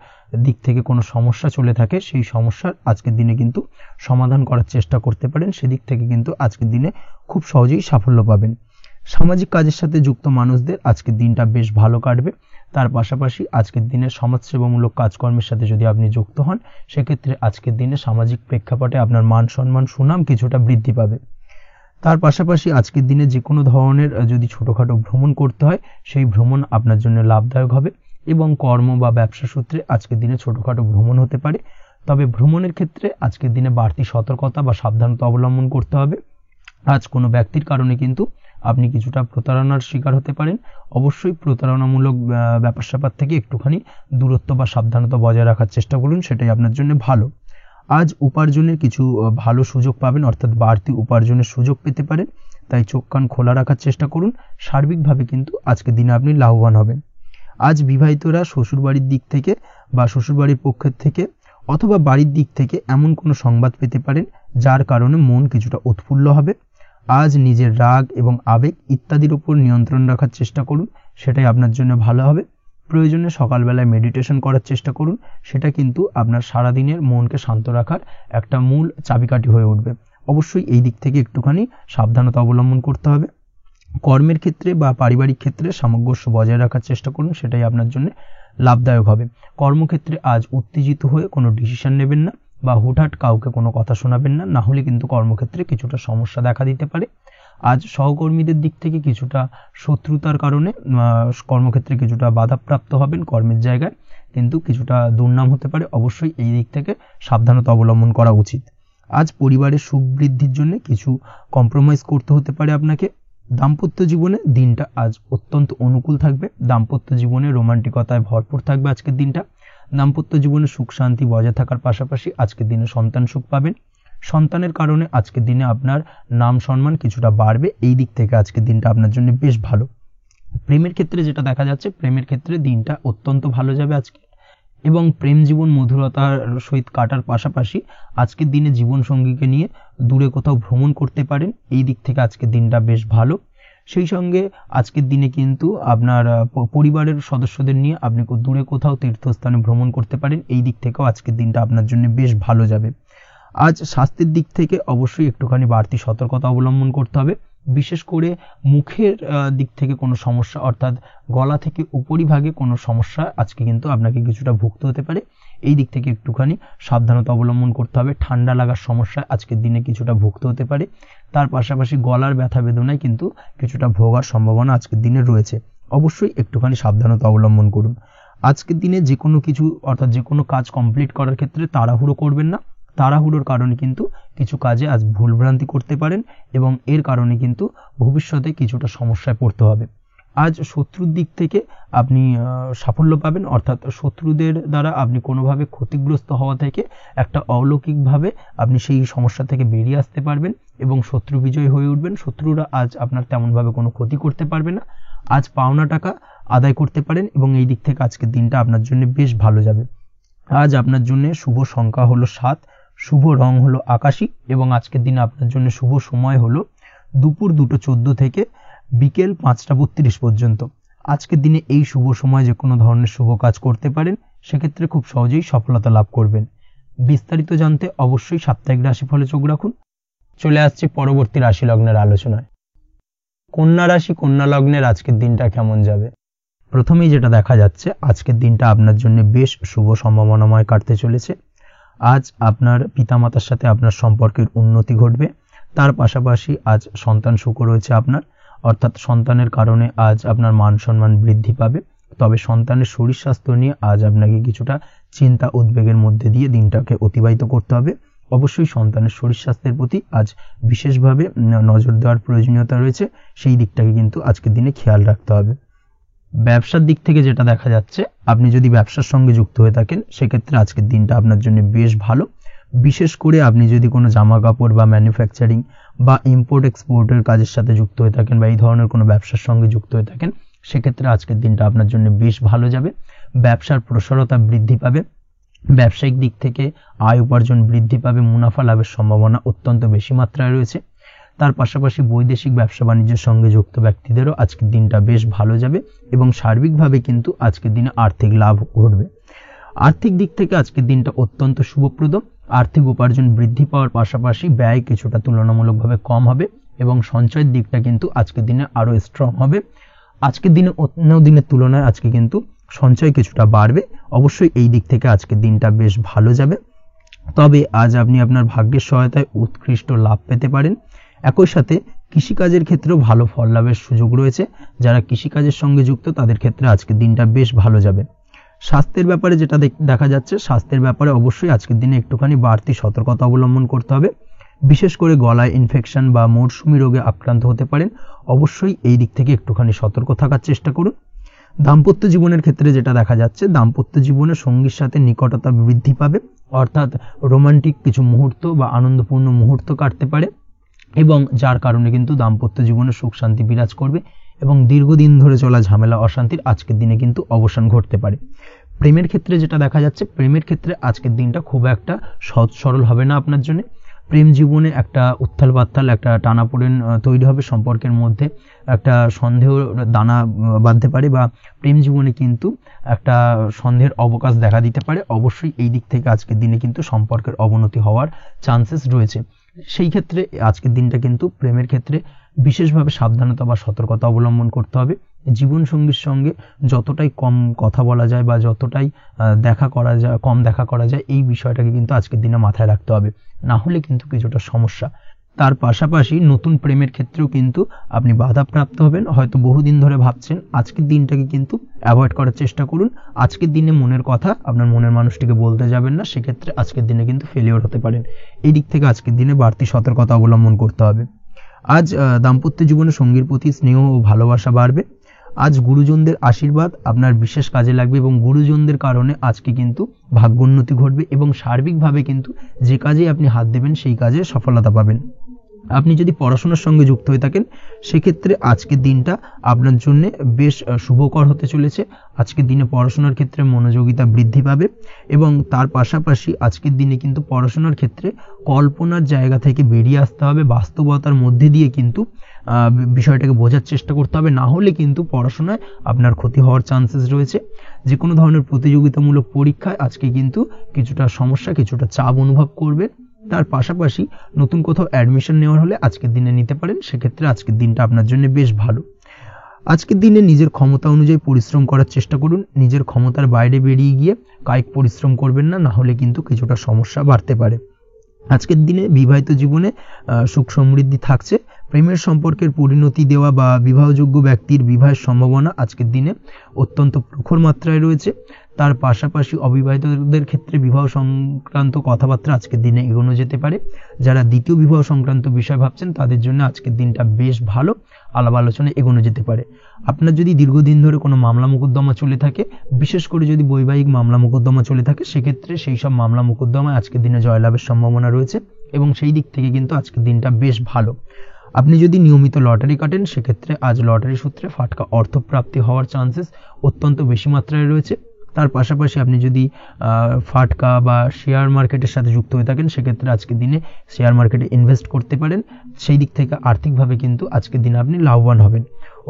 দিক থেকে কোনো সমস্যা চলে থাকে, সেই সমস্যার আজকের দিনে কিন্তু সমাধান করার চেষ্টা করতে পারেন। সেদিক থেকে কিন্তু আজকের দিনে খুব সহজেই সাফল্য পাবেন। সামাজিক কাজের সাথে যুক্ত মানুষদের আজকের দিনটা বেশ ভালো কাটবে। তার পাশাপাশি আজকের দিনে সমাজসেবামূলক কাজকর্মের সাথে যদি আপনি যুক্ত হন, সেক্ষেত্রে আজকের দিনে সামাজিক প্রেক্ষাপটে আপনার মান সম্মান, সুনাম কিছুটা বৃদ্ধি পাবে। তার পাশাপাশি আজকের দিনে যে কোনো ধরনের যদি ছোটোখাটো ভ্রমণ করতে হয়, সেই ভ্রমণ আপনার জন্য লাভদায়ক হবে এবং কর্ম বা ব্যবসা সূত্রে আজকের দিনে ছোটোখাটো ভ্রমণ হতে পারে। তবে ভ্রমণের ক্ষেত্রে আজকের দিনে বাড়তি সতর্কতা বা সাবধানতা অবলম্বন করতে হবে। আজ কোনো ব্যক্তির কারণে কিন্তু আপনি কিছুটা প্রতারণার শিকার হতে পারেন। অবশ্যই প্রতারণামূলক ব্যাপার স্যাপার থেকে একটুখানি দূরত্ব বা সাবধানতা বজায় রাখার চেষ্টা করুন, সেটাই আপনার জন্য ভালো। আজ উপার্জনের কিছু ভালো সুযোগ পাবেন, অর্থাৎ বাড়তি উপার্জনের সুযোগ পেতে পারেন, তাই চোখ কান খোলা রাখার চেষ্টা করুন। সার্বিকভাবে কিন্তু আজকের দিনে আপনি লাভবান হবেন। আজ বিবাহিতরা শ্বশুরবাড়ির দিক থেকে বা শ্বশুরবাড়ির পক্ষের থেকে অথবা বাড়ির দিক থেকে এমন কোনো সংবাদ পেতে পারেন, যার কারণে মন কিছুটা উৎফুল্ল হবে। আজ নিজের রাগ এবং আবেগ ইত্যাদির উপর নিয়ন্ত্রণ রাখার চেষ্টা করুন, সেটাই আপনার জন্য ভালো হবে। প্রয়োজনে সকালবেলায় মেডিটেশন করার চেষ্টা করুন, সেটা কিন্তু আপনার সারাদিনের মনকে শান্ত রাখার একটা মূল চাবিকাঠি হয়ে উঠবে। অবশ্যই এই দিক থেকে একটুখানি সাবধানতা অবলম্বন করতে হবে। কর্মের ক্ষেত্রে বা পারিবারিক ক্ষেত্রে সামঞ্জস্য বজায় রাখার চেষ্টা করুন, সেটাই আপনার জন্য লাভদায়ক হবে। কর্মক্ষেত্রে আজ উত্তেজিত হয়ে কোনো ডিসিশন নেবেন না বা হুটহাট কাউকে কোনো কথা শোনাবেন না, না হলে কিন্তু কর্মক্ষেত্রে কিছুটা সমস্যা দেখা দিতে পারে। আজ সহকর্মীদের দিক থেকে কিছুটা শত্রুতার কারণে কর্মক্ষেত্রে কিছুটা বাধাপ্রাপ্ত হবেন, কর্মের জায়গায় কিন্তু কিছুটা দুর্নাম হতে পারে। অবশ্যই এই দিক থেকে সাবধানতা অবলম্বন করা উচিত। আজ পরিবারের সুখ বৃদ্ধির জন্য কিছু কম্প্রোমাইজ করতে হতে পারে আপনাকে। দাম্পত্য জীবনে দিনটা আজ অত্যন্ত অনুকূল থাকবে। দাম্পত্য জীবনে রোমান্টিকতায় ভরপুর থাকবে আজকের দিনটা। দাম্পত্য জীবনে সুখ শান্তি বজায় থাকার পাশাপাশি আজকের দিনে সন্তান সুখ পাবেন। সন্তানের কারণে আজকের দিনে আপনার নাম সম্মান কিছুটা বাড়বে। এই দিক থেকে আজকের দিনটা আপনার জন্য বেশ ভালো। প্রেমের ক্ষেত্রে যেটা দেখা যাচ্ছে, প্রেমের ক্ষেত্রে দিনটা অত্যন্ত ভালো যাবে আজকে, এবং প্রেম জীবন মধুরতার সহিত কাটার পাশাপাশি আজকের দিনে জীবন সঙ্গীকে নিয়ে দূরে কোথাও ভ্রমণ করতে পারেন। এই দিক থেকে আজকের দিনটা বেশ ভালো। সেই সঙ্গে আজকের দিনে কিন্তু আপনার পরিবারের সদস্যদের নিয়ে আপনি দূরে কোথাও তীর্থস্থানে ভ্রমণ করতে পারেন। এই দিক থেকেও আজকের দিনটা আপনার জন্য বেশ ভালো যাবে। আজ স্বাস্থ্যের দিক থেকে অবশ্যই একটুখানি বাড়তি সতর্কতা অবলম্বন করতে হবে। বিশেষ করে মুখের দিক থেকে কোনো সমস্যা, অর্থাৎ গলা থেকে উপরিভাগে কোনো সমস্যা আজকে কিন্তু আপনাকে কিছুটা ভুগতে হতে পারে। এই দিক থেকে একটুখানি সাবধানতা অবলম্বন করতে হবে। ঠান্ডা লাগার সমস্যায় আজকের দিনে কিছুটা ভুগতে হতে পারে। তার পাশাপাশি গলার ব্যথা বেদনায় কিন্তু কিছুটা ভোগার সম্ভাবনা আজকের দিনে রয়েছে। অবশ্যই একটুখানি সাবধানতা অবলম্বন করুন। আজকের দিনে যে কোনো কিছু, অর্থাৎ যে কোনো কাজ কমপ্লিট করার ক্ষেত্রে তাড়াহুড়ো করবেন না। তাড়াহুড়োর কারণে কিন্তু কিছু কাজে আজ ভুলভ্রান্তি করতে পারেন এবং এর কারণে কিন্তু ভবিষ্যতে কিছুটা সমস্যায় পড়তে হবে। আজ শত্রুর দিক থেকে আপনি সাফল্য পাবেন, অর্থাৎ শত্রুদের দ্বারা আপনি কোনোভাবে ক্ষতিগ্রস্ত হওয়া থেকে একটা অলৌকিকভাবে আপনি সেই সমস্যা থেকে বেরিয়ে আসতে পারবেন এবং শত্রু বিজয় হয়ে উঠবেন। শত্রুরা আজ আপনার তেমনভাবে কোনো ক্ষতি করতে পারবে না। আজ পাওনা টাকা আদায় করতে পারেন এবং এই দিক থেকে আজকের দিনটা আপনার জন্য বেশ ভালো যাবে। আজ আপনার জন্য শুভ সংখ্যা হলো 7, শুভ রং হলো আকাশী এবং আজকের দিনে আপনার জন্য শুভ সময় হলো দুপুর 2:14 থেকে বিকেল 5:32 পর্যন্ত। আজকের দিনে এই শুভ সময় যে কোনো ধরনের শুভ কাজ করতে পারেন, সেক্ষেত্রে খুব সহজেই সফলতা লাভ করবেন। বিস্তারিত জানতে অবশ্যই সাপ্তাহিক রাশিফলে চোখ রাখুন। চলে আসছে পরবর্তী রাশি লগ্নের আলোচনায়। কন্যা রাশি, কন্যা লগ্নের আজকের দিনটা কেমন যাবে? প্রথমেই যেটা দেখা যাচ্ছে, আজকের দিনটা আপনার জন্য বেশ শুভ সম্ভাবনাময় কাটতে চলেছে। আজ আপনার পিতামাতার সাথে আপনার সম্পর্কের উন্নতি ঘটবে। তার পাশাপাশি আজ সন্তান সুখ রয়েছে আপনার, অর্থাৎ সন্তানের কারণে আজ আপনার মান সম্মান বৃদ্ধি পাবে। তবে সন্তানের শরীর স্বাস্থ্য নিয়ে আজ আপনাকে কিছুটা চিন্তা উদ্বেগের মধ্যে দিয়ে দিনটাকে অতিবাহিত করতে হবে। অবশ্যই সন্তানের শরীর স্বাস্থ্যের প্রতি আজ বিশেষভাবে নজর দেওয়ার প্রয়োজনীয়তা রয়েছে, সেই দিকটাকে কিন্তু আজকের দিনে খেয়াল রাখতে হবে। ব্যবসার দিক থেকে যেটা দেখা যাচ্ছে, আপনি যদি ব্যবসার সঙ্গে যুক্ত হয়ে থাকেন, সেক্ষেত্রে আজকের দিনটা আপনার জন্য বেশ ভালো। বিশেষ করে আপনি যদি কোনো জামা কাপড় বা ম্যানুফ্যাকচারিং বা ইম্পোর্ট এক্সপোর্টের কাজের সাথে যুক্ত হয়ে থাকেন বা এই ধরনের কোনো ব্যবসার সঙ্গে যুক্ত হয়ে থাকেন, সেক্ষেত্রে আজকের দিনটা আপনার জন্য বেশ ভালো যাবে। ব্যবসার প্রসারতা বৃদ্ধি পাবে। ব্যবসায়িক দিক থেকে আয় উপার্জন বৃদ্ধি পাবে। মুনাফা লাভের সম্ভাবনা অত্যন্ত বেশি মাত্রায় রয়েছে। তার পাশাপাশি বৈদেশিক ব্যবসা বাণিজ্যের সঙ্গে যুক্ত ব্যক্তিদেরও আজকের দিনটা বেশ ভালো যাবে এবং সার্বিকভাবে কিন্তু আজকের দিনে আর্থিক লাভ ঘটবে। আর্থিক দিক থেকে আজকের দিনটা অত্যন্ত শুভপ্রদ। আর্থিক উপার্জন বৃদ্ধি পাওয়ার পাশাপাশি ব্যয় কিছুটা তুলনামূলকভাবে কম হবে এবং সঞ্চয়ের দিকটা কিন্তু আজকের দিনে আরো স্ট্রং হবে। আজকের দিনে অন্য দিনের তুলনায় আজকে কিন্তু সঞ্চয় কিছুটা বাড়বে। অবশ্যই এই দিক থেকে আজকের দিনটা বেশ ভালো যাবে। তবে আজ আপনি আপনার ভাগ্যের সহায়তায় উৎকৃষ্ট লাভ পেতে পারেন। একই সাথে কৃষিকাজের ক্ষেত্রেও ভালো ফল লাভের সুযোগ রয়েছে। যারা কৃষিকাজের সঙ্গে যুক্ত তাদের ক্ষেত্রে আজকের দিনটা বেশ ভালো যাবে। স্বাস্থ্যের ব্যাপারে যেটা দেখা যাচ্ছে, স্বাস্থ্যের ব্যাপারে অবশ্যই আজকের দিনে একটুখানি বাড়তি সতর্কতা অবলম্বন করতে হবে। বিশেষ করে গলায় ইনফেকশন বা মৌসুমী রোগে আক্রান্ত হতে পারেন। অবশ্যই এই দিক থেকে একটুখানি সতর্ক থাকার চেষ্টা করুন। দাম্পত্য জীবনের ক্ষেত্রে যেটা দেখা যাচ্ছে, দাম্পত্য জীবনে সঙ্গীর সাথে নিকটতা বৃদ্ধি পাবে, অর্থাৎ রোমান্টিক কিছু মুহূর্ত বা আনন্দপূর্ণ মুহূর্ত কাটতে পারে এবং যার কারণে কিন্তু দাম্পত্য জীবনে সুখ শান্তি বিরাজ করবে এবং দীর্ঘদিন ধরে চলা ঝামেলা অশান্তির আজকের দিনে কিন্তু অবসান ঘটতে পারে। প্রেমের ক্ষেত্রে যেটা দেখা যাচ্ছে, প্রেমের ক্ষেত্রে আজকের দিনটা খুব একটা সহজ সরল হবে না আপনার জন্য। প্রেম জীবনে একটা উত্থাল পাত্তাল একটা টানাপোড়েন তৈরি হবে, সম্পর্কের মধ্যে একটা সন্দেহ দানা বাঁধতে পারে, বা প্রেম জীবনে কিন্তু একটা সন্দেহের অবকাশ দেখা দিতে পারে। অবশ্যই এই দিক থেকে আজকের দিনে কিন্তু সম্পর্কের অবনতি হওয়ার চান্সেস রয়েছে। সেই ক্ষেত্রে আজকের দিনটা কিন্তু প্রেমের ক্ষেত্রে বিশেষভাবে সাবধানতা বা সতর্কতা অবলম্বন করতে হবে। জীবন সঙ্গীর সঙ্গে যতটাই কম কথা বলা যায় বা যতটাই কম দেখা করা যায়, এই বিষয়টাকে কিন্তু আজকের দিনে মাথায় রাখতে হবে, না হলে কিন্তু কিছুটা সমস্যা। তার পাশাপাশি নতুন প্রেমের ক্ষেত্রেও কিন্তু আপনি বাধাপ্রাপ্ত হবেন। হয়তো বহুদিন ধরে ভাবছেন, আজকের দিনটাকে কিন্তু অ্যাভয়েড করার চেষ্টা করুন। আজকের দিনে মনের কথা আপনার মনের মানুষটিকে বলতে যাবেন না, সেক্ষেত্রে আজকের দিনে কিন্তু ফেলিওর হতে পারেন। এই দিক থেকে আজকের দিনে বাড়তি সতর্কতা অবলম্বন করতে হবে। আজ দাম্পত্য জীবনে সঙ্গীর প্রতি স্নেহ ও ভালোবাসা বাড়বে। আজ গুরুজনদের আশীর্বাদ আপনার বিশেষ কাজে লাগবে এবং গুরুজনদের কারণে আজকে কিন্তু ভাগ্যোন্নতি ঘটবে এবং সার্বিকভাবে কিন্তু যে কাজে আপনি হাত দেবেন সেই কাজে সফলতা পাবেন। আপনি যদি পড়াশোনার সঙ্গে যুক্ত হয়ে থাকেন, সেক্ষেত্রে আজকের দিনটা আপনার জন্য বেশ শুভকর হতে চলেছে। আজকের দিনে পড়াশোনার ক্ষেত্রে মনোযোগিতা বৃদ্ধি পাবে এবং তার পাশাপাশি আজকের দিনে কিন্তু পড়াশোনার ক্ষেত্রে কল্পনার জায়গা থেকে বেরিয়ে আসতে হবে, বাস্তবতার মধ্যে দিয়ে কিন্তু বিষয়টাকে বোঝার চেষ্টা করতে হবে, না হলে কিন্তু পড়াশোনায় আপনার ক্ষতি হওয়ার চান্সেস রয়েছে। যে কোনো ধরনের প্রতিযোগিতামূলক পরীক্ষায় আজকে কিন্তু কিছুটা সমস্যা, কিছুটা চাপ অনুভব করবে। তার পাশাপাশি নতুন কোথাও অ্যাডমিশন নেওয়ার হলে আজকের দিনে নিতে পারেন, সেক্ষেত্রে আজকের দিনটা আপনার জন্য বেশ ভালো। আজকের দিনে নিজের ক্ষমতা অনুযায়ী পরিশ্রম করার চেষ্টা করুন। নিজের ক্ষমতার বাইরে বেরিয়ে গিয়ে কায়িক পরিশ্রম করবেন না, না হলে কিন্তু কিছুটা সমস্যা বাড়তে পারে। আজকের দিনে বিবাহিত জীবনে সুখ সমৃদ্ধি থাকছে। প্রেমের সম্পর্কের পরিণতি দেওয়া বা বিবাহযোগ্য ব্যক্তির বিবাহের সম্ভাবনা আজকের দিনে অত্যন্ত প্রখর মাত্রায় রয়েছে। তার পাশাপাশি অবিবাহিতদের ক্ষেত্রে বিবাহ সংক্রান্ত কথাবার্তা আজকের দিনে এগোনো যেতে পারে। যারা দ্বিতীয় বিবাহ সংক্রান্ত বিষয় ভাবছেন তাদের জন্য আজকের দিনটা বেশ ভালো, আলাপ আলোচনায় এগোনো যেতে পারে। আপনার যদি দীর্ঘদিন ধরে কোনো মামলা মোকদ্দমা চলে থাকে, বিশেষ করে যদি বৈবাহিক মামলা মোকদ্দমা চলে থাকে, সেক্ষেত্রে সেই সব মামলা মোকদ্দমায় আজকের দিনে জয়লাভের সম্ভাবনা রয়েছে এবং সেই দিক থেকে কিন্তু আজকের দিনটা বেশ ভালো। আপনি যদি নিয়মিত লটারি কাটেন, সেক্ষেত্রে আজ লটারি সূত্রে ফাটকা অর্থপ্রাপ্তি হওয়ার চান্সেস অত্যন্ত বেশি মাত্রায় রয়েছে। তার পাশাপাশি আপনি যদি ফাটকা বা শেয়ার মার্কেটের সাথে যুক্ত হয়ে থাকেন, সেক্ষেত্রে আজকের দিনে শেয়ার মার্কেটে ইনভেস্ট করতে পারেন। সেই দিক থেকে আর্থিকভাবে কিন্তু আজকের দিনে আপনি লাভবান হবেন।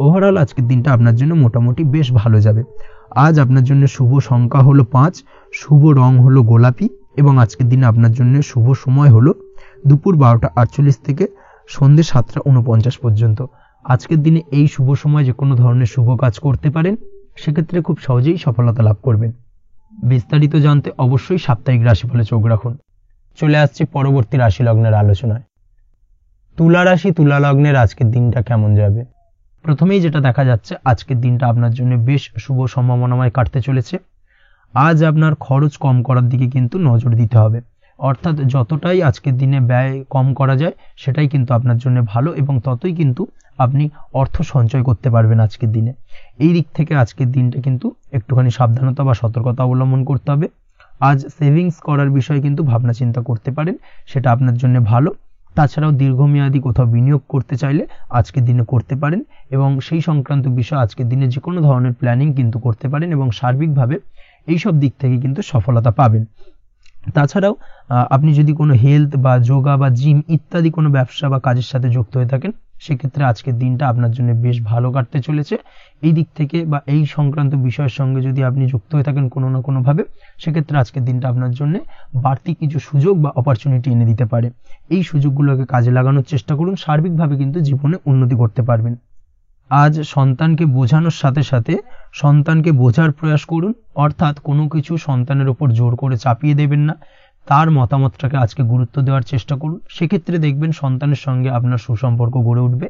ওভারঅল আজকের দিনটা আপনার জন্য মোটামুটি বেশ ভালো যাবে। আজ আপনার জন্য শুভ সংখ্যা হলো 5, শুভ রং হলো গোলাপি এবং আজকের দিনে আপনার জন্য শুভ সময় হলো দুপুর 12:48 থেকে সন্ধ্যে 7:49 পর্যন্ত। আজকের দিনে এই শুভ সময় যে কোনো ধরনের শুভ কাজ করতে পারেন, সেক্ষেত্রে খুব সহজেই সফলতা লাভ করবেন। বিস্তারিত জানতে অবশ্যই সাপ্তাহিক রাশিফলে চোখ রাখুন। চলে আসছি পরবর্তী রাশি লগ্নের আলোচনায়। তুলা রাশি, তুলা লগ্নের আজকের দিনটা কেমন যাবে? প্রথমেই যেটা দেখা যাচ্ছে, আজকের দিনটা আপনার জন্য বেশ শুভ সম্ভাবনাময় কাটতে চলেছে। আজ আপনার খরচ কম করার দিকে কিন্তু নজর দিতে হবে, অর্থাৎ যতটাই আজকের দিনে ব্যয় কম করা যায় সেটাই কিন্তু আপনার জন্য ভালো এবং ততই কিন্তু আপনি অর্থ সঞ্চয় করতে পারবেন আজকের দিনে। এই দিক থেকে আজকের দিনটা কিন্তু একটুখানি সাবধানতা বা সতর্কতা অবলম্বন করতে হবে। আজ সেভিংস করার বিষয়ে কিন্তু ভাবনা চিন্তা করতে পারেন, সেটা আপনার জন্য ভালো। তাছাড়াও দীর্ঘমেয়াদী কোথাও বিনিয়োগ করতে চাইলে আজকের দিনে করতে পারেন এবং সেই সংক্রান্ত বিষয় আজকের দিনে যে কোনো ধরনের প্ল্যানিং কিন্তু করতে পারেন এবং সার্বিকভাবে এইসব দিক থেকে কিন্তু সফলতা পাবেন। তাছাড়াও আপনি যদি কোনো হেলথ বা যোগা বা জিম ইত্যাদি কোনো ব্যবসা বা কাজের সাথে যুক্ত হয়ে থাকেন, সেক্ষেত্রে আজকের দিনটা আপনার জন্য বেশ ভালো কাটতে চলেছে। এই দিক থেকে বা এই সংক্রান্ত বিষয়ের সঙ্গে যদি আপনি যুক্ত হয়ে থাকেন কোনো না কোনোভাবে, সেক্ষেত্রে আজকের দিনটা আপনার জন্য বাড়তি কিছু সুযোগ বা অপরচুনিটি এনে দিতে পারে। এই সুযোগগুলোকে কাজে লাগানোর চেষ্টা করুন, সার্বিকভাবে কিন্তু জীবনে উন্নতি করতে পারবেন। আজ সন্তানকে বোঝানোর সাথে সাথে সন্তানকে বোঝার প্রয়াস করুন, অর্থাৎ কোনো কিছু সন্তানের উপর জোর করে চাপিয়ে দেবেন না, তার মতামতটাকে আজকে গুরুত্ব দেওয়ার চেষ্টা করুন। সেক্ষেত্রে দেখবেন সন্তানের সঙ্গে আপনার সুসম্পর্ক গড়ে উঠবে।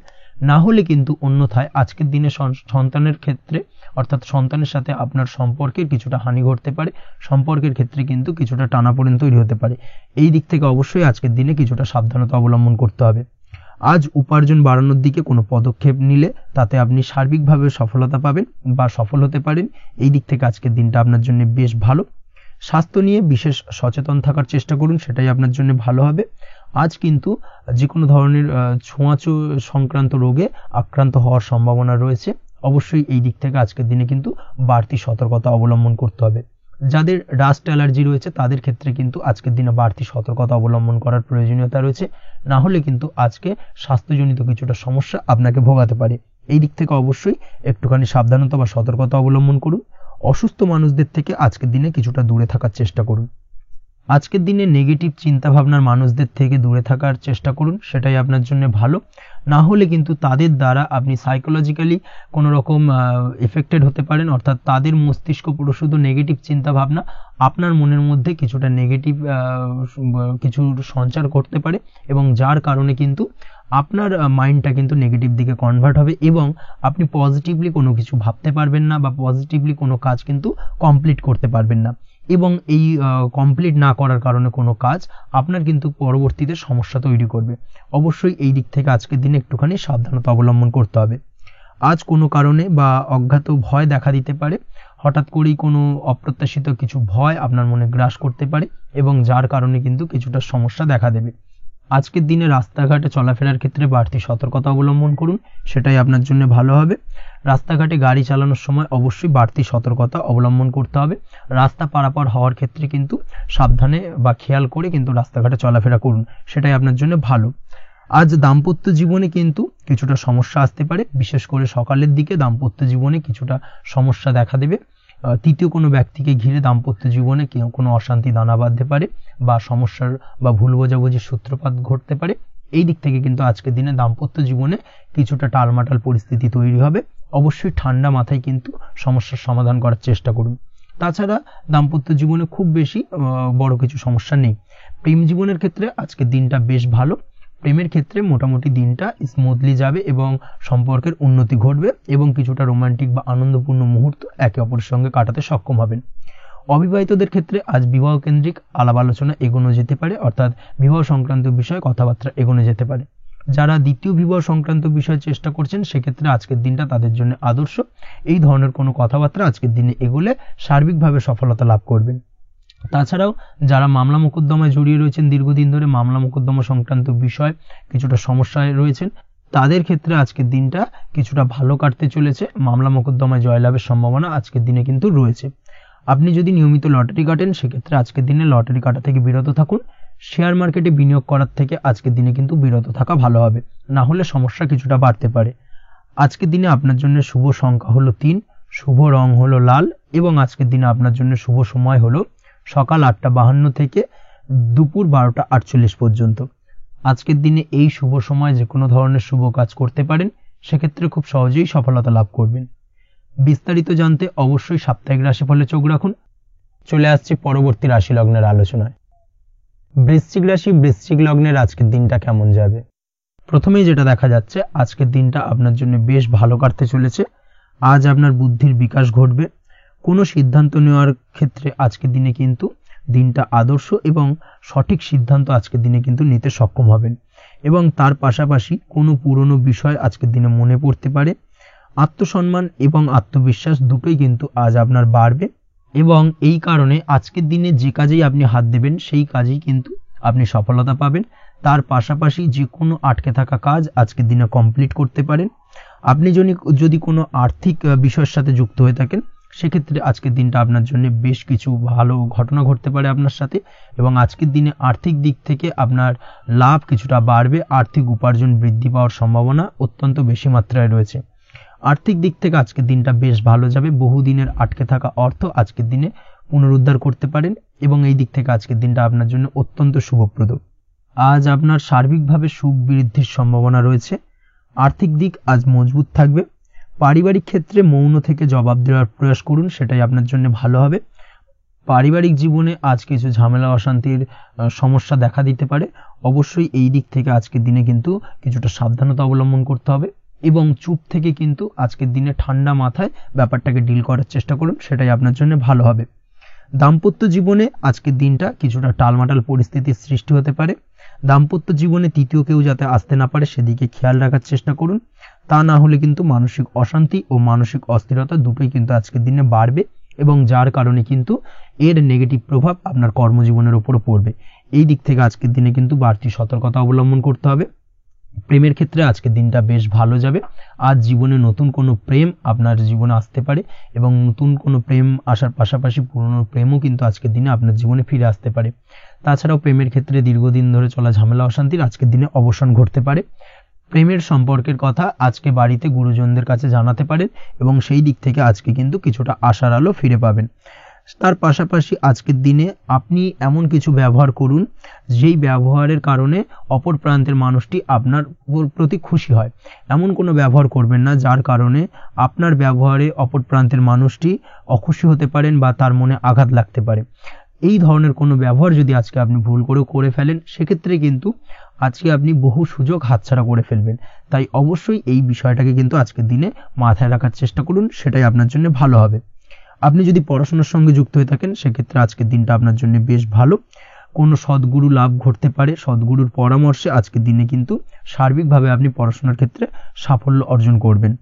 না হলে কিন্তু অন্যথায় আজকের দিনে সন্তানের ক্ষেত্রে অর্থাৎ সন্তানের সাথে আপনার সম্পর্কের কিছুটা হানি ঘটতে পারে, সম্পর্কের ক্ষেত্রে কিন্তু কিছুটা টানাপোড়েন তৈরি হতে পারে। এই দিক থেকে অবশ্যই আজকের দিনে কিছুটা সাবধানতা অবলম্বন করতে হবে। আজ উপার্জন বাড়ানোর দিকে কোনো পদক্ষেপ নিলে তাতে আপনি সার্বিকভাবে সফলতা পাবেন বা সফল হতে পারেন। এই দিক থেকে আজকের দিনটা আপনার জন্য বেশ ভালো। স্বাস্থ্য নিয়ে বিশেষ সচেতন থাকার চেষ্টা করুন, সেটাই আপনার জন্য ভালো হবে। আজ কিন্তু যে কোনো ধরনের ছোঁয়াচে সংক্রান্ত রোগে আক্রান্ত হওয়ার সম্ভাবনা রয়েছে। অবশ্যই এই দিক থেকে আজকের দিনে কিন্তু বাড়তি সতর্কতা অবলম্বন করতে হবে। যাদের ডাস্ট অ্যালার্জি রয়েছে তাদের ক্ষেত্রে কিন্তু আজকের দিনে বাড়তি সতর্কতা অবলম্বন করার প্রয়োজনীয়তা রয়েছে, না হলে কিন্তু আজকে স্বাস্থ্যজনিত কিছুটা সমস্যা আপনাকে ভোগাতে পারে। এই দিক থেকে অবশ্যই একটুখানি সাবধানতা বা সতর্কতা অবলম্বন করুন। অসুস্থ মানুষদের থেকে আজকের দিনে কিছুটা দূরে থাকার চেষ্টা করুন। আজকের দিনে নেগেটিভ চিন্তাভাবনার মানুষদের থেকে দূরে থাকার চেষ্টা করুন, সেটাই আপনার জন্য ভালো। না হলে কিন্তু তাদের দ্বারা আপনি সাইকোলজিক্যালি কোনো রকম এফেক্টেড হতে পারেন, অর্থাৎ তাদের মস্তিষ্ক পুরো শুধু নেগেটিভ চিন্তাভাবনা আপনার মনের মধ্যে কিছুটা নেগেটিভ কিছু সঞ্চার করতে পারে, এবং যার কারণে কিন্তু আপনার মাইন্ডটা কিন্তু নেগেটিভ দিকে কনভার্ট হবে এবং আপনি পজিটিভলি কোনো কিছু ভাবতে পারবেন না বা পজিটিভলি কোনো কাজ কিন্তু কমপ্লিট করতে পারবেন না, এবং এই কমপ্লিট না করার কারণে কোনো কাজ আপনার কিন্তু পরবর্তীতে সমস্যা তৈরি করবে। অবশ্যই এই দিক থেকে আজকের দিনে একটুখানি সাবধানতা অবলম্বন করতে হবে। আজ কোনো কারণে বা অজ্ঞাত ভয় দেখা দিতে পারে, হঠাৎ করেই কোনো অপ্রত্যাশিত কিছু ভয় আপনার মনে গ্রাস করতে পারে এবং যার কারণে কিন্তু কিছুটা সমস্যা দেখা দেবে। আজকের দিনে রাস্তাঘাটে চলাফেরার ক্ষেত্রে বাড়তি সতর্কতা অবলম্বন করুন, সেটাই আপনার জন্য ভালো হবে। রাস্তাঘাটে গাড়ি চালানোর সময় অবশ্যই বাড়তি সতর্কতা অবলম্বন করতে হবে। রাস্তা পারাপার হওয়ার ক্ষেত্রে কিন্তু সাবধানে বা খেয়াল করে কিন্তু রাস্তাঘাটে চলাফেরা করুন, সেটাই আপনার জন্য ভালো। আজ দাম্পত্য জীবনে কিন্তু কিছুটা সমস্যা আসতে পারে, বিশেষ করে সকালের দিকে দাম্পত্য জীবনে কিছুটা সমস্যা দেখা দেবে। তৃতীয় কোনো ব্যক্তিকে ঘিরে দাম্পত্য জীবনে কোনো অশান্তি দানা বাঁধতে পারে বা সমস্যার বা ভুল বোঝাবুঝির সূত্রপাত ঘটতে পারে। এই দিক থেকে কিন্তু আজকের দিনে দাম্পত্য জীবনে কিছুটা টালমাটাল পরিস্থিতি তৈরি হবে। অবশ্যই ঠান্ডা মাথায় কিন্তু সমস্যার সমাধান করার চেষ্টা করুন। তাছাড়া দাম্পত্য জীবনে খুব বেশি বড় কিছু সমস্যা নেই। প্রেম জীবনের ক্ষেত্রে আজকের দিনটা বেশ ভালো। প্রেমের ক্ষেত্রে মোটামুটি দিনটা স্মুথলি যাবে এবং সম্পর্কের উন্নতি ঘটবে এবং কিছুটা রোমান্টিক বা আনন্দপূর্ণ মুহূর্ত একে অপরের সঙ্গে কাটাতে সক্ষম হবেন। অবিবাহিতদের ক্ষেত্রে আজ বিবাহ কেন্দ্রিক আলাপ আলোচনা এগোনো যেতে পারে, অর্থাৎ বিবাহ সংক্রান্ত বিষয়ে কথাবার্তা এগোনো যেতে পারে। যারা দ্বিতীয় বিবাহ সংক্রান্ত বিষয়ে চেষ্টা করছেন সেক্ষেত্রে আজকের দিনটা তাদের জন্য আদর্শ। এই ধরনের কোনো কথাবার্তা আজকের দিনে এগোলে সার্বিকভাবে সফলতা লাভ করবেন। তাছাড়াও যারা মামলা মোকদ্দমায় জড়িয়ে রয়েছেন, দীর্ঘদিন ধরে মামলা মোকদ্দমা সংক্রান্ত বিষয় কিছুটা সমস্যায় রয়েছেন, তাদের ক্ষেত্রে আজকের দিনটা কিছুটা ভালো কাটতে চলেছে। মামলা মোকদ্দমায় জয়লাভের সম্ভাবনা আজকের দিনে কিন্তু রয়েছে। আপনি যদি নিয়মিত লটারি কাটেন সেক্ষেত্রে আজকের দিনে লটারি কাটা থেকে বিরত থাকুন। শেয়ার মার্কেটে বিনিয়োগ করার থেকে আজকের দিনে কিন্তু বিরত থাকা ভালো হবে, না হলে সমস্যা কিছুটা বাড়তে পারে। আজকের দিনে আপনার জন্য শুভ সংখ্যা হলো 3, শুভ রং হলো লাল এবং আজকের দিনে আপনার জন্য শুভ সময় হলো সকাল 8:52 থেকে দুপুর 12:48 পর্যন্ত। আজকের দিনে এই শুভ সময় যে কোনো ধরনের শুভ কাজ করতে পারেন, সেক্ষেত্রে খুব সহজেই সফলতা লাভ করবেন। বিস্তারিত জানতে অবশ্যই সাপ্তাহিক রাশিফলে চোখ রাখুন। চলে আসছে পরবর্তী রাশি লগ্নের আলোচনায়। বৃশ্চিক রাশি, বৃশ্চিক লগ্নের আজকের দিনটা কেমন যাবে? প্রথমেই যেটা দেখা যাচ্ছে, আজকের দিনটা আপনার জন্য বেশ ভালো কাটতে চলেছে। আজ আপনার বুদ্ধির বিকাশ ঘটবে। কোনো সিদ্ধান্ত নেওয়ার ক্ষেত্রে আজকের দিনে কিন্তু দিনটা আদর্শ এবং সঠিক সিদ্ধান্ত আজকের দিনে কিন্তু নিতে সক্ষম হবেন, এবং তার পাশাপাশি কোনো পুরনো বিষয় আজকের দিনে মনে পড়তে পারে। আত্মসম্মান এবং আত্মবিশ্বাস দুটোই কিন্তু আজ আপনার বাড়বে, এবং এই কারণে আজকের দিনে যে কাজেই আপনি হাত দেবেন সেই কাজেই কিন্তু আপনি সফলতা পাবেন। তার পাশাপাশি যে কোনো আটকে থাকা কাজ আজকের দিনে কমপ্লিট করতে পারেন। আপনি যদি কোনো আর্থিক বিষয়ের সাথে যুক্ত হয়ে থাকেন সেক্ষেত্রে আজকের দিনটা আপনার জন্য বেশ কিছু ভালো ঘটনা ঘটতে পারে আপনার সাথে, এবং আজকের দিনে আর্থিক দিক থেকে আপনার লাভ কিছুটা বাড়বে। আর্থিক উপার্জন বৃদ্ধি পাওয়ার সম্ভাবনা অত্যন্ত বেশি মাত্রায় রয়েছে। আর্থিক দিক থেকে আজকের দিনটা বেশ ভালো যাবে। বহুদিনের আটকে থাকা অর্থ আজকের দিনে পুনরুদ্ধার করতে পারেন, এবং এই দিক থেকে আজকের দিনটা আপনার জন্য অত্যন্ত শুভপ্রদ। আজ আপনার সার্বিকভাবে সুখ বৃদ্ধির সম্ভাবনা রয়েছে। আর্থিক দিক আজ মজবুত থাকবে। পারিবারিক ক্ষেত্রে মৌন থেকে জবাব দেওয়ার প্রয়াস করুন, সেটাই আপনার জন্য ভালো হবে। পারিবারিক জীবনে আজ কিছু ঝামেলা অশান্তির সমস্যা দেখা দিতে পারে। অবশ্যই এই দিক থেকে আজকের দিনে কিন্তু কিছুটা সাবধানতা অবলম্বন করতে হবে, এবং চুপ থেকে কিন্তু আজকের দিনে ঠান্ডা মাথায় ব্যাপারটাকে ডিল করার চেষ্টা করুন, সেটাই আপনার জন্য ভালো হবে। দাম্পত্য জীবনে আজকের দিনটা কিছুটা টালমাটাল পরিস্থিতির সৃষ্টি হতে পারে। দাম্পত্য জীবনে তৃতীয় কেউ যাতে আসতে না পারে সেদিকে খেয়াল রাখার চেষ্টা করুন। তা না হলে কিন্তু মানসিক অশান্তি ও মানসিক অস্থিরতা দুটোই কিন্তু আজকের দিনে বাড়বে, এবং যার কারণে কিন্তু এর নেগেটিভ প্রভাব আপনার কর্মজীবনের উপর পড়বে। এই দিক থেকে আজকের দিনে কিন্তু বাড়তি সতর্কতা অবলম্বন করতে হবে। প্রেমের ক্ষেত্রে আজকের দিনটা বেশ ভালো যাবে। আজ জীবনে নতুন কোনো প্রেম আপনার জীবনে আসতে পারে এবং নতুন কোনো প্রেম আসার পাশাপাশি পুরনো প্রেমও কিন্তু আজকের দিনে আপনার জীবনে ফিরে আসতে পারে। তাছাড়াও প্রেমের ক্ষেত্রে দীর্ঘদিন ধরে চলা ঝামেলা অশান্তির আজকের দিনে অবসান ঘটতে পারে। প্রেমের সম্পর্কের কথা আজকে বাড়িতে গুরুজনদের কাছে জানাতে পারেন এবং সেই দিক থেকে আজকে কিন্তু কিছুটা আশার আলো ফিরে পাবেন। তার পাশাপাশি আজকের দিনে আপনি এমন কিছু ব্যবহার করুন যেই ব্যবহারের কারণে অপর প্রান্তের মানুষটি আপনার প্রতি খুশি হয়। এমন কোনো ব্যবহার করবেন না যার কারণে আপনার ব্যবহারে অপর প্রান্তের মানুষটি অখুশি হতে পারেন বা তার মনে আঘাত লাগতে পারে। এই ধরনের কোনো ব্যবহার যদি আজকে আপনি ভুল করে ফেলেন, সেক্ষেত্রে কিন্তু আজকে আপনি বহু সুযোগ হাতছাড়া করে ফেলবেন। তাই অবশ্যই এই বিষয়টাকে কিন্তু আজকের দিনে মাথায় রাখার চেষ্টা করুন, সেটাই আপনার জন্য ভালো হবে। আপনি যদি পড়াশোনার সঙ্গে যুক্ত হয়ে থাকেন, সেক্ষেত্রে আজকের দিনটা আপনার জন্য বেশ ভালো। কোনো সদ্গুরু লাভ ঘটতে পারে, সদ্গুরুর পরামর্শে আজকের দিনে কিন্তু সার্বিকভাবে আপনি পড়াশোনার ক্ষেত্রে সাফল্য অর্জন করবেন।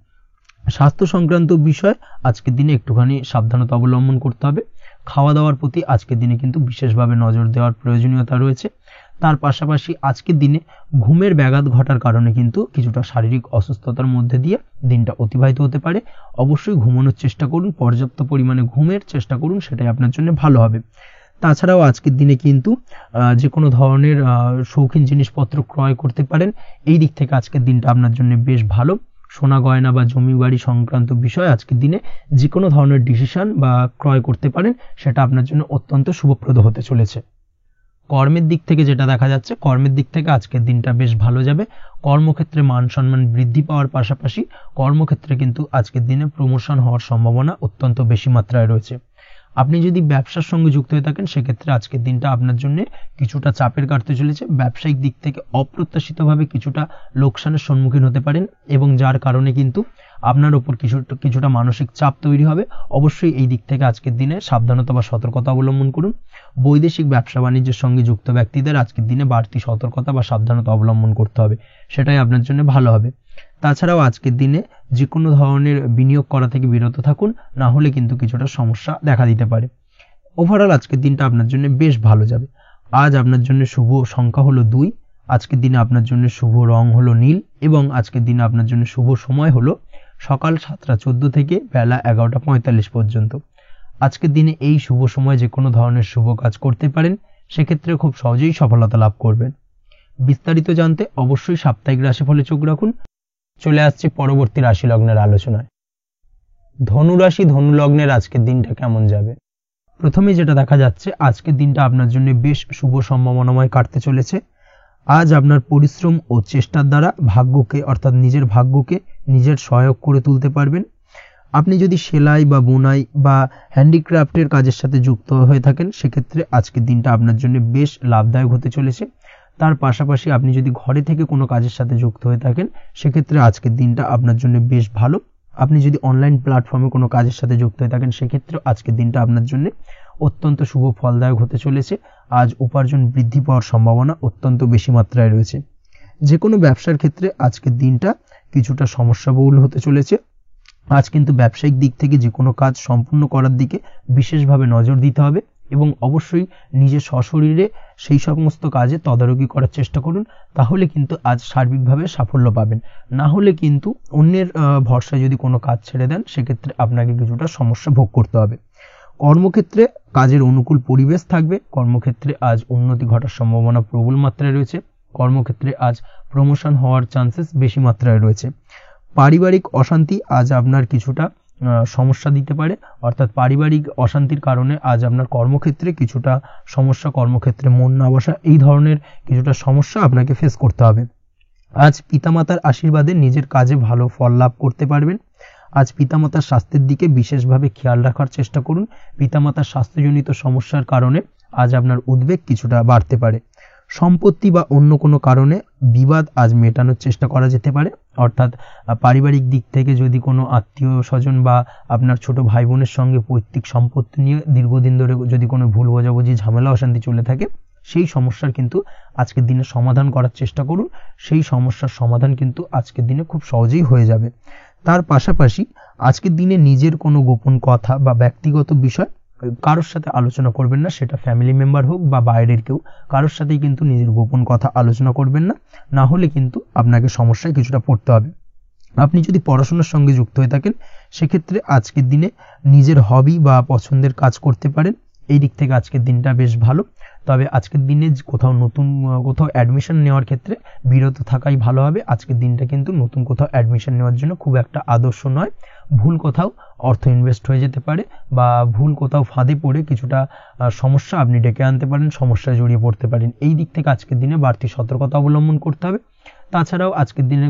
স্বাস্থ্য সংক্রান্ত বিষয় আজকের দিনে একটুখানি সাবধানতা অবলম্বন করতে হবে। খাওয়া দাওয়ার প্রতি আজকের দিনে কিন্তু বিশেষভাবে নজর দেওয়ার প্রয়োজনীয়তা রয়েছে। তার পাশাপাশি আজকের দিনে ঘুমের ব্যাঘাত ঘটার কারণে কিন্তু কিছুটা শারীরিক অসুস্থতার মধ্যে দিয়ে দিনটা অতিবাহিত হতে পারে। অবশ্যই ঘুমানোর চেষ্টা করুন, পর্যাপ্ত পরিমাণে ঘুমের চেষ্টা করুন, সেটাই আপনার জন্য ভালো হবে। তাছাড়াও আজকের দিনে কিন্তু যে কোনো ধরনের শৌখিন জিনিসপত্র ক্রয় করতে পারেন। এই দিক থেকে আজকের দিনটা আপনার জন্য বেশ ভালো। সোনা গয়না বা জমি বাড়ি সংক্রান্ত বিষয় আজকের দিনে যে কোনো ধরনের ডিসিশন বা ক্রয় করতে পারেন, সেটা আপনার জন্য অত্যন্ত শুভপ্রদ হতে চলেছে। কর্মের দিক থেকে যেটা দেখা যাচ্ছে, কর্মের দিক থেকে আজকের দিনটা বেশ ভালো যাবে। কর্মক্ষেত্রে মান সম্মান বৃদ্ধি পাওয়ার পাশাপাশি কর্মক্ষেত্রে কিন্তু আজকের দিনে প্রমোশন হওয়ার সম্ভাবনা অত্যন্ত বেশি মাত্রায় রয়েছে। আপনি যদি ব্যবসার সঙ্গে যুক্ত হয়ে থাকেন, সেক্ষেত্রে আজকের দিনটা আপনার জন্য কিছুটা চাপের কাটতে চলেছে। ব্যবসায়িক দিক থেকে অপ্রত্যাশিতভাবে কিছুটা লোকসানের সম্মুখীন হতে পারেন এবং যার কারণে কিন্তু আপনার উপর কিছুটা মানসিক চাপ তৈরি হবে। অবশ্যই এই দিক থেকে আজকের দিনে সাবধানতা বা সতর্কতা অবলম্বন করুন। বৈদেশিক ব্যবসা বাণিজ্যের সঙ্গে যুক্ত ব্যক্তিদের আজকের দিনে বাড়তি সতর্কতা বা সাবধানতা অবলম্বন করতে হবে, সেটাই আপনার জন্য ভালো হবে। তাছাড়াও আজকের দিনে যে কোনো ধরনের বিনিয়োগ করা থেকে বিরত থাকুন, না হলে কিন্তু কিছুটা সমস্যা দেখা দিতে পারে। ওভারঅল আজকের দিনটা আপনার জন্য বেশ ভালো যাবে। আজ আপনার জন্য শুভ সংখ্যা হলো 2। আজকের দিনে আপনার জন্য শুভ রং হলো নীল এবং আজকের দিনে আপনার জন্য শুভ সময় হলো সকাল 7:14 থেকে বেলা 11:45 পর্যন্ত। আজকের দিনে এই শুভ সময় যে কোনো ধরনের শুভ কাজ করতে পারেন, সেক্ষেত্রে খুব সহজেই সফলতা লাভ করবেন। বিস্তারিত জানতে অবশ্যই সাপ্তাহিক রাশিফলে চোখ রাখুন। চলে আসছে পরবর্তী রাশি লগ্নের আলোচনায়। ধনু রাশি ধনু লগ্নের আজকের দিনটা কেমন যাবে? প্রথমে যেটা দেখা যাচ্ছে, আজকের দিনটা আপনার জন্য বেশ শুভ সম্ভাবনাময় কাটতে চলেছে। আজ আপনার পরিশ্রম ও চেষ্টার দ্বারা ভাগ্যকে অর্থাৎ নিজের ভাগ্যকে নিজের সহায়ক করে তুলতে পারবেন। আপনি যদি সেলাই বা বুনাই বা হ্যান্ডিক্রাফটের কাজের সাথে যুক্ত হয়ে থাকেন, সেক্ষেত্রে আজকের দিনটা আপনার জন্য বেশ লাভদায়ক হতে চলেছে। তার পাশাপাশি আপনি যদি ঘরে থেকে কোনো কাজের সাথে যুক্ত হয়ে থাকেন, সেক্ষেত্রে আজকের দিনটা আপনার জন্য বেশ ভালো। আপনি যদি অনলাইন প্ল্যাটফর্মে কোনো কাজের সাথে যুক্ত হয়ে থাকেন, সেক্ষেত্রে আজকের দিনটা আপনার জন্য অত্যন্ত শুভ ফলদায়ক হতে চলেছে। আজ উপার্জন বৃদ্ধি পাওয়ার সম্ভাবনা অত্যন্ত বেশি মাত্রায় রয়েছে। যে কোনো ব্যবসার ক্ষেত্রে আজকের দিনটা কিছুটা সমস্যাবহুল হতে চলেছে। আজ কিন্তু ব্যবসায়িক দিক থেকে যে কোনো কাজ সম্পূর্ণ করার দিকে বিশেষভাবে নজর দিতে হবে এবং অবশ্যই নিজের সশরীরে সেই সমস্ত কাজে তদারকি করার চেষ্টা করুন, তাহলে কিন্তু আজ সার্বিকভাবে সাফল্য পাবেন। না হলে কিন্তু অন্যের ভরসায় যদি কোনো কাজ ছেড়ে দেন, সেক্ষেত্রে আপনাকে কিছুটা সমস্যা ভোগ করতে হবে। কর্মক্ষেত্রে কাজের অনুকূল পরিবেশ থাকবে। কর্মক্ষেত্রে আজ উন্নতি ঘটার সম্ভাবনা প্রবল মাত্রায় রয়েছে। কর্মক্ষেত্রে আজ প্রমোশন হওয়ার চান্সেস বেশি মাত্রায় রয়েছে। পারিবারিক অশান্তি আজ আপনার কিছুটা সমস্যা দিতে পারে, অর্থাৎ পারিবারিক অশান্তির কারণে আজ আপনার কর্মক্ষেত্রে কিছুটা সমস্যা, কর্মক্ষেত্রে মন না বসা, এই ধরনের কিছুটা সমস্যা আপনাকে ফেস করতে হবে। আজ পিতামাতার আশীর্বাদে নিজের কাজে ভালো ফল লাভ করতে পারবেন। আজ পিতামাতার স্বাস্থ্যের দিকে বিশেষভাবে খেয়াল রাখার চেষ্টা করুন। পিতামাতার স্বাস্থ্যজনিত সমস্যার কারণে আজ আপনার উদ্বেগ কিছুটা বাড়তে পারে। সম্পত্তি বা অন্য কোনো কারণে বিবাদ আজ মেটানোর চেষ্টা করা যেতে পারে, অর্থাৎ পারিবারিক দিক থেকে যদি কোনো আত্মীয় স্বজন বা আপনার ছোট ভাই বোনের সঙ্গে পৈতৃক সম্পত্তি নিয়ে দীর্ঘদিন ধরে যদি কোনো ভুল বোঝাবুঝি ঝামেলা অশান্তি চলে থাকে, সেই সমস্যার কিন্তু আজকের দিনে সমাধান করার চেষ্টা করুন। সেই সমস্যার সমাধান কিন্তু আজকের দিনে খুব সহজেই হয়ে যাবে। তার পাশাপাশি আজকের দিনে নিজের কোনো গোপন কথা বা ব্যক্তিগত বিষয় কারোর সাথে আলোচনা করবেন না, সেটা ফ্যামিলি মেম্বার হোক বা বাইরের কেউ, কারোর সাথেই কিন্তু নিজের গোপন কথা আলোচনা করবেন না, না হলে কিন্তু আপনাকে সমস্যায় কিছুটা পড়তে হবে। আপনি যদি পড়াশোনার সঙ্গে যুক্ত হয়ে থাকেন সেক্ষেত্রে আজকের দিনে নিজের হবি বা পছন্দের কাজ করতে পারেন, এই দিক থেকে আজকের দিনটা বেশ ভালো। তবে আজকের দিনে কোথাও অ্যাডমিশন নেওয়ার ক্ষেত্রে বিরত থাকাই ভালো হবে। আজকের দিনটা কিন্তু নতুন কোথাও অ্যাডমিশন নেওয়ার জন্য খুব একটা আদর্শ নয়। ভুল কোথাও অর্থ ইনভেস্ট হয়ে যেতে পারে বা ভুল কোথাও ফাঁদে পড়ে কিছুটা সমস্যা আপনি ডেকে আনতে পারেন, সমস্যায় জড়িয়ে পড়তে পারেন। এই দিক থেকে আজকের দিনে বাড়তি সতর্কতা অবলম্বন করতে হবে। তাছাড়াও আজকের দিনে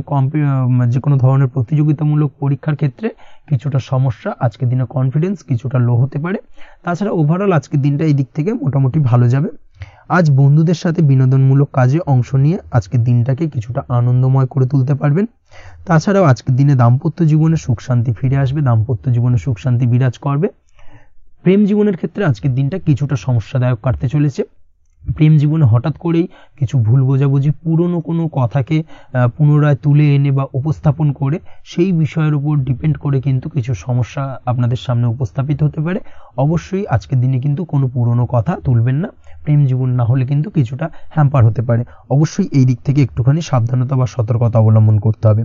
যে কোনো ধরনের প্রতিযোগিতামূলক পরীক্ষার ক্ষেত্রে কিছুটা সমস্যা, আজকের দিনে কনফিডেন্স কিছুটা লো হতে পারে। তাছাড়া ওভারঅল আজকের দিনটা এই দিক থেকে মোটামুটি ভালো যাবে। আজ বন্ধুদের সাথে বিনোদনমূলক কাজে অংশ নিয়ে আজকের দিনটাকে কিছুটা আনন্দময় করে তুলতে পারবেন। তাছাড়াও আজকের দিনে দাম্পত্য জীবনে সুখ শান্তি ফিরে আসবে, দাম্পত্য জীবনে সুখ শান্তি বিরাজ করবে। প্রেম জীবনের ক্ষেত্রে আজকের দিনটা কিছুটা সমস্যাদায়ক কাটতে চলেছে। প্রেম জীবনে হঠাৎ করেই কিছু ভুল বোঝাবুঝি, পুরনো কোনো কথাকে পুনরায় তুলে এনে বা উপস্থাপন করে সেই বিষয়ের উপর ডিপেন্ড করে কিন্তু কিছু সমস্যা আপনাদের সামনে উপস্থাপিত হতে পারে। অবশ্যই আজকের দিনে কিন্তু কোনো পুরনো কথা তুলবেন না, প্রেম জীবন না হলে কিন্তু কিছুটা হ্যাম্পার হতে পারে। অবশ্যই এই দিক থেকে একটুখানি সাবধানতা বা সতর্কতা অবলম্বন করতে হবে।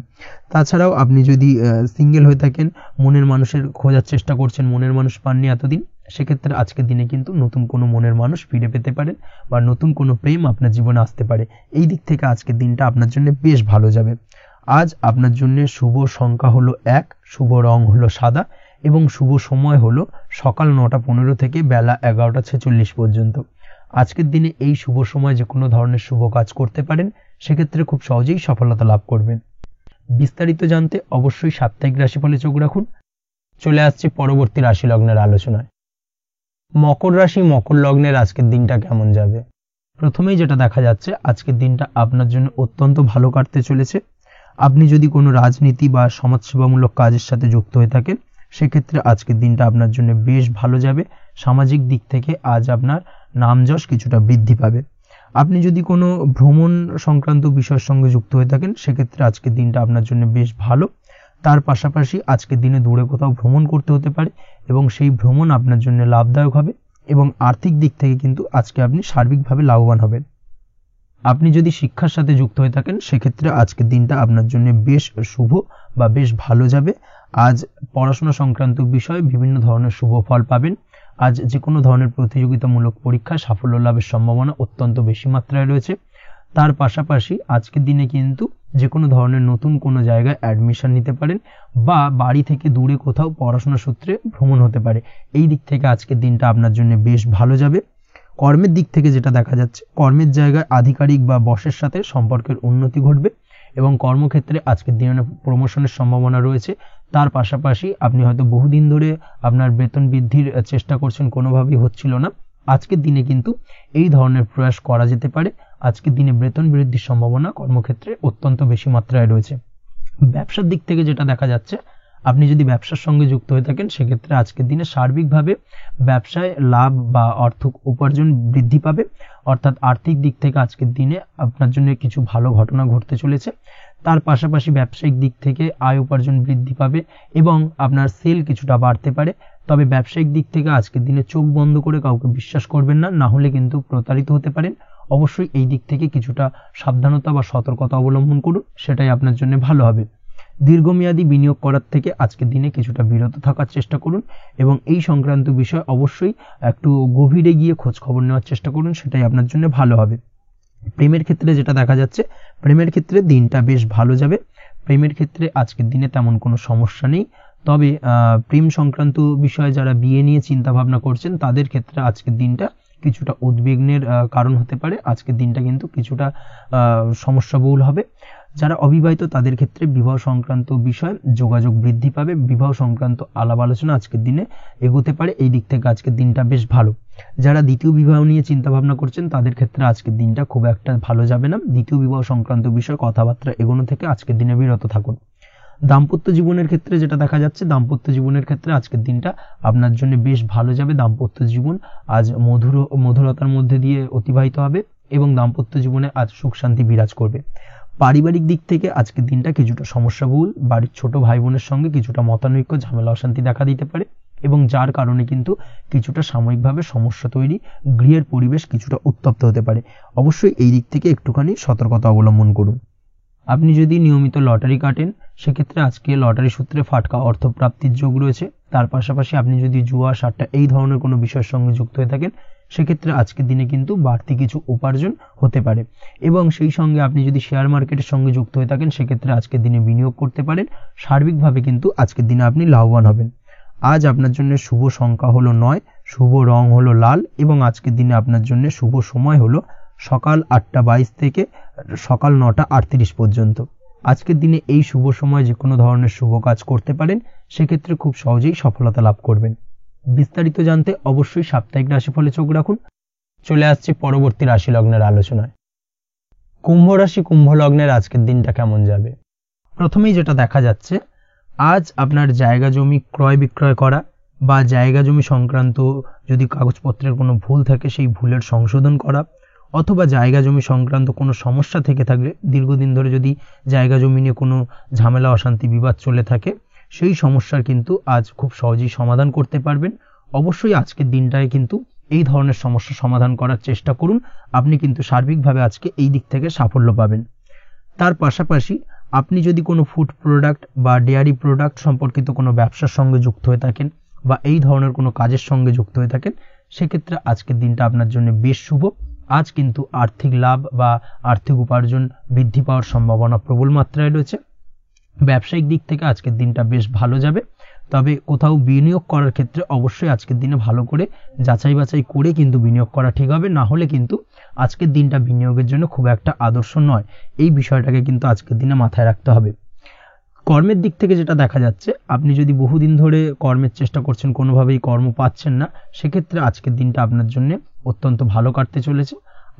তাছাড়াও আপনি যদি সিঙ্গেল হয়ে থাকেন, মনের মানুষের খোঁজার চেষ্টা করছেন, মনের মানুষ পাননি এতদিন, সেক্ষেত্রে আজকের দিনে কিন্তু নতুন কোনো মনের মানুষ ফিরে পেতে পারেন বা নতুন কোনো প্রেম আপনার জীবনে আসতে পারে। এই দিক থেকে আজকের দিনটা আপনার জন্য বেশ ভালো যাবে। আজ আপনার জন্য শুভ সংখ্যা হলো 1, শুভ রং হলো সাদা এবং শুভ সময় হলো সকাল 9:15 থেকে বেলা 11:46 পর্যন্ত। আজকের দিনে এই শুভ সময় যে কোনো ধরনের শুভ কাজ করতে পারেন, সেক্ষেত্রে খুব সহজেই সফলতা লাভ করবেন। বিস্তারিত জানতে অবশ্যই সাপ্তাহিক রাশিফলে চোখ রাখুন। চলে আসছে পরবর্তী রাশি লগ্নের আলোচনায়। মকর রাশি, মকর লগ্নের আজকের দিনটা কেমন যাবে? প্রথমেই যেটা দেখা যাচ্ছে, আজকের দিনটা আপনার জন্য অত্যন্ত ভালো কাটতে চলেছে। আপনি যদি কোনো রাজনীতি বা সমাজসেবামূলক কাজের সাথে যুক্ত হয়ে থাকেন, সেক্ষেত্রে আজকের দিনটা আপনার জন্য বেশ ভালো যাবে। সামাজিক দিক থেকে আজ আপনার নামযশ কিছুটা বৃদ্ধি পাবে। আপনি যদি কোনো ভ্রমণ সংক্রান্ত বিষয়ের সঙ্গে যুক্ত হয়ে থাকেন, সেক্ষেত্রে আজকের দিনটা আপনার জন্য বেশ ভালো। তার পাশাপাশি আজকের দিনে দূরে কোথাও ভ্রমণ করতে হতে পারে এবং সেই ভ্রমণ আপনার জন্য লাভদায়ক হবে এবং আর্থিক দিক থেকে কিন্তু আজকে আপনি সার্বিকভাবে লাভবান হবেন। আপনি যদি শিক্ষার সাথে যুক্ত হয়ে থাকেন, সেক্ষেত্রে আজকের দিনটা আপনার জন্য বেশ শুভ বা বেশ ভালো যাবে। আজ পড়াশোনা সংক্রান্ত বিষয়ে বিভিন্ন ধরনের শুভ ফল পাবেন। আজ যে কোনো ধরনের প্রতিযোগিতামূলক পরীক্ষায় সাফল্য লাভের সম্ভাবনা অত্যন্ত বেশি মাত্রায় রয়েছে। তার পাশাপাশি আজকের দিনে কিন্তু যে কোনো ধরনের নতুন কোনো জায়গায় অ্যাডমিশন নিতে পারেন বা বাড়ি থেকে দূরে কোথাও পড়াশোনা সূত্রে ভ্রমণ হতে পারে। এই দিক থেকে আজকের দিনটা আপনার জন্য বেশ ভালো যাবে। কর্মের দিক থেকে যেটা দেখা যাচ্ছে, কর্মের জায়গায় আধিকারিক বা বসের সাথে সম্পর্কের উন্নতি ঘটবে এবং কর্মক্ষেত্রে আজকের দিনে প্রমোশনের সম্ভাবনা রয়েছে। তার পাশাপাশি আপনি হয়তো বহুদিন ধরে আপনার বেতন বৃদ্ধির চেষ্টা করছেন, কোনোভাবেই হচ্ছিল না, আজকের দিনে কিন্তু এই ধরনের প্রয়াস করা যেতে পারে। আজকের দিনে বেতন বৃদ্ধির সম্ভাবনা কর্মক্ষেত্রে অত্যন্ত বেশি মাত্রায় রয়েছে। ব্যবসার দিক থেকে যেটা দেখা যাচ্ছে, আপনি যদি ব্যবসার সঙ্গে যুক্ত হয়ে থাকেন, সেক্ষেত্রে আজকের দিনে সার্বিকভাবে ব্যবসায় লাভ বা অর্থ উপার্জন বৃদ্ধি পাবে। অর্থাৎ আর্থিক দিক থেকে আজকের দিনে আপনার জন্য কিছু ভালো ঘটনা ঘটতে চলেছে। তার পাশাপাশি ব্যবসায়িক দিক থেকে আয় উপার্জন বৃদ্ধি পাবে এবং আপনার সেল কিছুটা বাড়তে পারে। তবে ব্যবসায়িক দিক থেকে আজকের দিনে চোখ বন্ধ করে কাউকে বিশ্বাস করবেন না, না হলে কিন্তু প্রতারিত হতে পারেন। অবশ্যই এই দিক থেকে কিছুটা সাবধানতা বা সতর্কতা অবলম্বন করুন, সেটাই আপনার জন্য ভালো হবে। দীর্ঘমেয়াদী বিনিয়োগ করার থেকে আজকের দিনে কিছুটা বিরত থাকার চেষ্টা করুন এবং এই সংক্রান্ত বিষয় অবশ্যই একটু গভীরে গিয়ে খোঁজ খবর নেওয়ার চেষ্টা করুন, সেটাই আপনার জন্য ভালো হবে। প্রেমের ক্ষেত্রে যেটা দেখা যাচ্ছে, প্রেমের ক্ষেত্রে দিনটা বেশ ভালো যাবে। প্রেমের ক্ষেত্রে আজকের দিনে তেমন কোনো সমস্যা নেই। তবে প্রেম সংক্রান্ত বিষয়ে যারা বিয়ে নিয়ে চিন্তা ভাবনা করছেন, তাদের ক্ষেত্রে আজকের দিনটা কিছুটা উদ্বিগ্নের কারণ হতে পারে। আজকের দিনটা কিন্তু কিছুটা সমস্যাবহুল হবে। যারা অবিবাহিত তাদের ক্ষেত্রে বিবাহ সংক্রান্ত বিষয়ে যোগাযোগ বৃদ্ধি পাবে, বিবাহ সংক্রান্ত আলাপ আলোচনা আজকের দিনে এগোতে পারে। এই দিক থেকে আজকের দিনটা বেশ ভালো। যারা দ্বিতীয় বিবাহ নিয়ে চিন্তা ভাবনা করছেন, তাদের ক্ষেত্রে আজকের দিনটা খুব একটা ভালো যাবে না। দ্বিতীয় বিবাহ সংক্রান্ত বিষয়ে কথাবার্তা এগোনো থেকে আজকের দিনে বিরত থাকুন। দাম্পত্য জীবনের ক্ষেত্রে যেটা দেখা যাচ্ছে, দাম্পত্য জীবনের ক্ষেত্রে আজকের দিনটা আপনার জন্য বেশ ভালো যাবে। দাম্পত্য জীবন আজ মধুরতার মধ্যে দিয়ে অতিবাহিত হবে এবং দাম্পত্য জীবনে আজ সুখ শান্তি বিরাজ করবে। পারিবারিক দিক থেকে আজকের দিনটা কিছুটা সমস্যাবহুল। বাড়ির ছোট ভাই বোনের সঙ্গে কিছুটা মতানৈক্য, ঝামেলা, অশান্তি দেখা দিতে পারে। এবং যার কারণে কিন্তু কিছুটা সাময়িকভাবে সমস্যা তৈরি, গৃহের পরিবেশ কিছুটা উত্তপ্ত হতে পারে। অবশ্যই এই দিক থেকে একটুখানি সতর্কতা অবলম্বন করুন। আপনি যদি নিয়মিত লটারি কাটেন সেক্ষেত্রে আজকে লটারি সূত্রে ফাটকা অর্থপ্রাপ্তির যোগ রয়েছে। তার পাশাপাশি আপনি যদি জুয়া, সাট্টা এই ধরনের কোনো বিষয়ের সঙ্গে যুক্ত হয়ে থাকেন সেক্ষেত্রে আজকের দিনে কিন্তু বাড়তি কিছু উপার্জন হতে পারে। এবং সেই সঙ্গে আপনি যদি শেয়ার মার্কেটের সঙ্গে যুক্ত হয়ে থাকেন সেক্ষেত্রে আজকের দিনে বিনিয়োগ করতে পারেন। সার্বিকভাবে কিন্তু আজকের দিনে আপনি লাভবান হবেন। আজ আপনার জন্য শুভ সংখ্যা হলো 9, শুভ রং হলো লাল এবং আজকের দিনে আপনার জন্য শুভ সময় হলো সকাল 8:22 থেকে সকাল 9:38 পর্যন্ত। আজকের দিনে এই শুভ সময় যে কোনো ধরনের শুভ কাজ করতে পারেন, সেক্ষেত্রে খুব সহজেই সফলতা লাভ করবেন। বিস্তারিত জানতে অবশ্যই সাপ্তাহিক রাশিফলে চোখ রাখুন। চলে আসছে পরবর্তী রাশি লগ্নের আলোচনায়। কুম্ভ রাশি, কুম্ভ লগ্নের আজকের দিনটা কেমন যাবে? প্রথমেই যেটা দেখা যাচ্ছে, আজ আপনার জায়গা জমি ক্রয় বিক্রয় করা বা জায়গা জমি সংক্রান্ত যদি কাগজপত্রের কোনো ভুল থাকে সেই ভুলের সংশোধন করা, অথবা জায়গা জমি সংক্রান্ত কোনো সমস্যা থেকে থাকলে, দীর্ঘদিন ধরে যদি জায়গা জমি নিয়ে কোনো ঝামেলা, অশান্তি, বিবাদ চলে থাকে, সেই সমস্যার কিন্তু আজ খুব সহজেই সমাধান করতে পারবেন। অবশ্যই আজকের দিনটায় কিন্তু এই ধরনের সমস্যা সমাধান করার চেষ্টা করুন। আপনি কিন্তু সার্বিকভাবে আজকে এই দিক থেকে সাফল্য পাবেন। তার পাশাপাশি আপনি যদি কোনো ফুড প্রোডাক্ট বা ডেয়ারি প্রোডাক্ট সম্পর্কিত কোনো ব্যবসার সঙ্গে যুক্ত হয়ে থাকেন বা এই ধরনের কোনো কাজের সঙ্গে যুক্ত হয়ে থাকেন সেক্ষেত্রে আজকের দিনটা আপনার জন্য বেশ শুভ। আজ কিন্তু আর্থিক লাভ বা আর্থিক উপার্জন বৃদ্ধি পাওয়ার সম্ভাবনা প্রবল মাত্রায় রয়েছে। ব্যবসায়িক দিক থেকে আজকের দিনটা বেশ ভালো যাবে। তবে কোথাও বিনিয়োগ করার ক্ষেত্রে অবশ্যই আজকের দিনে ভালো করে যাচাই বাছাই করে কিন্তু বিনিয়োগ করা ঠিক হবে, না হলে কিন্তু আজকের দিনটা বিনিয়োগের জন্য খুব একটা আদর্শ নয়। এই বিষয়টাকে কিন্তু আজকের দিনে মাথায় রাখতে হবে। কর্মের দিক থেকে যেটা দেখা যাচ্ছে, আপনি যদি বহুদিন ধরে কর্মের চেষ্টা করছেন, কোনোভাবেই কর্ম পাচ্ছেন না, সেক্ষেত্রে আজকের দিনটা আপনার জন্য অত্যন্ত ভালো কাটতে চলেছে।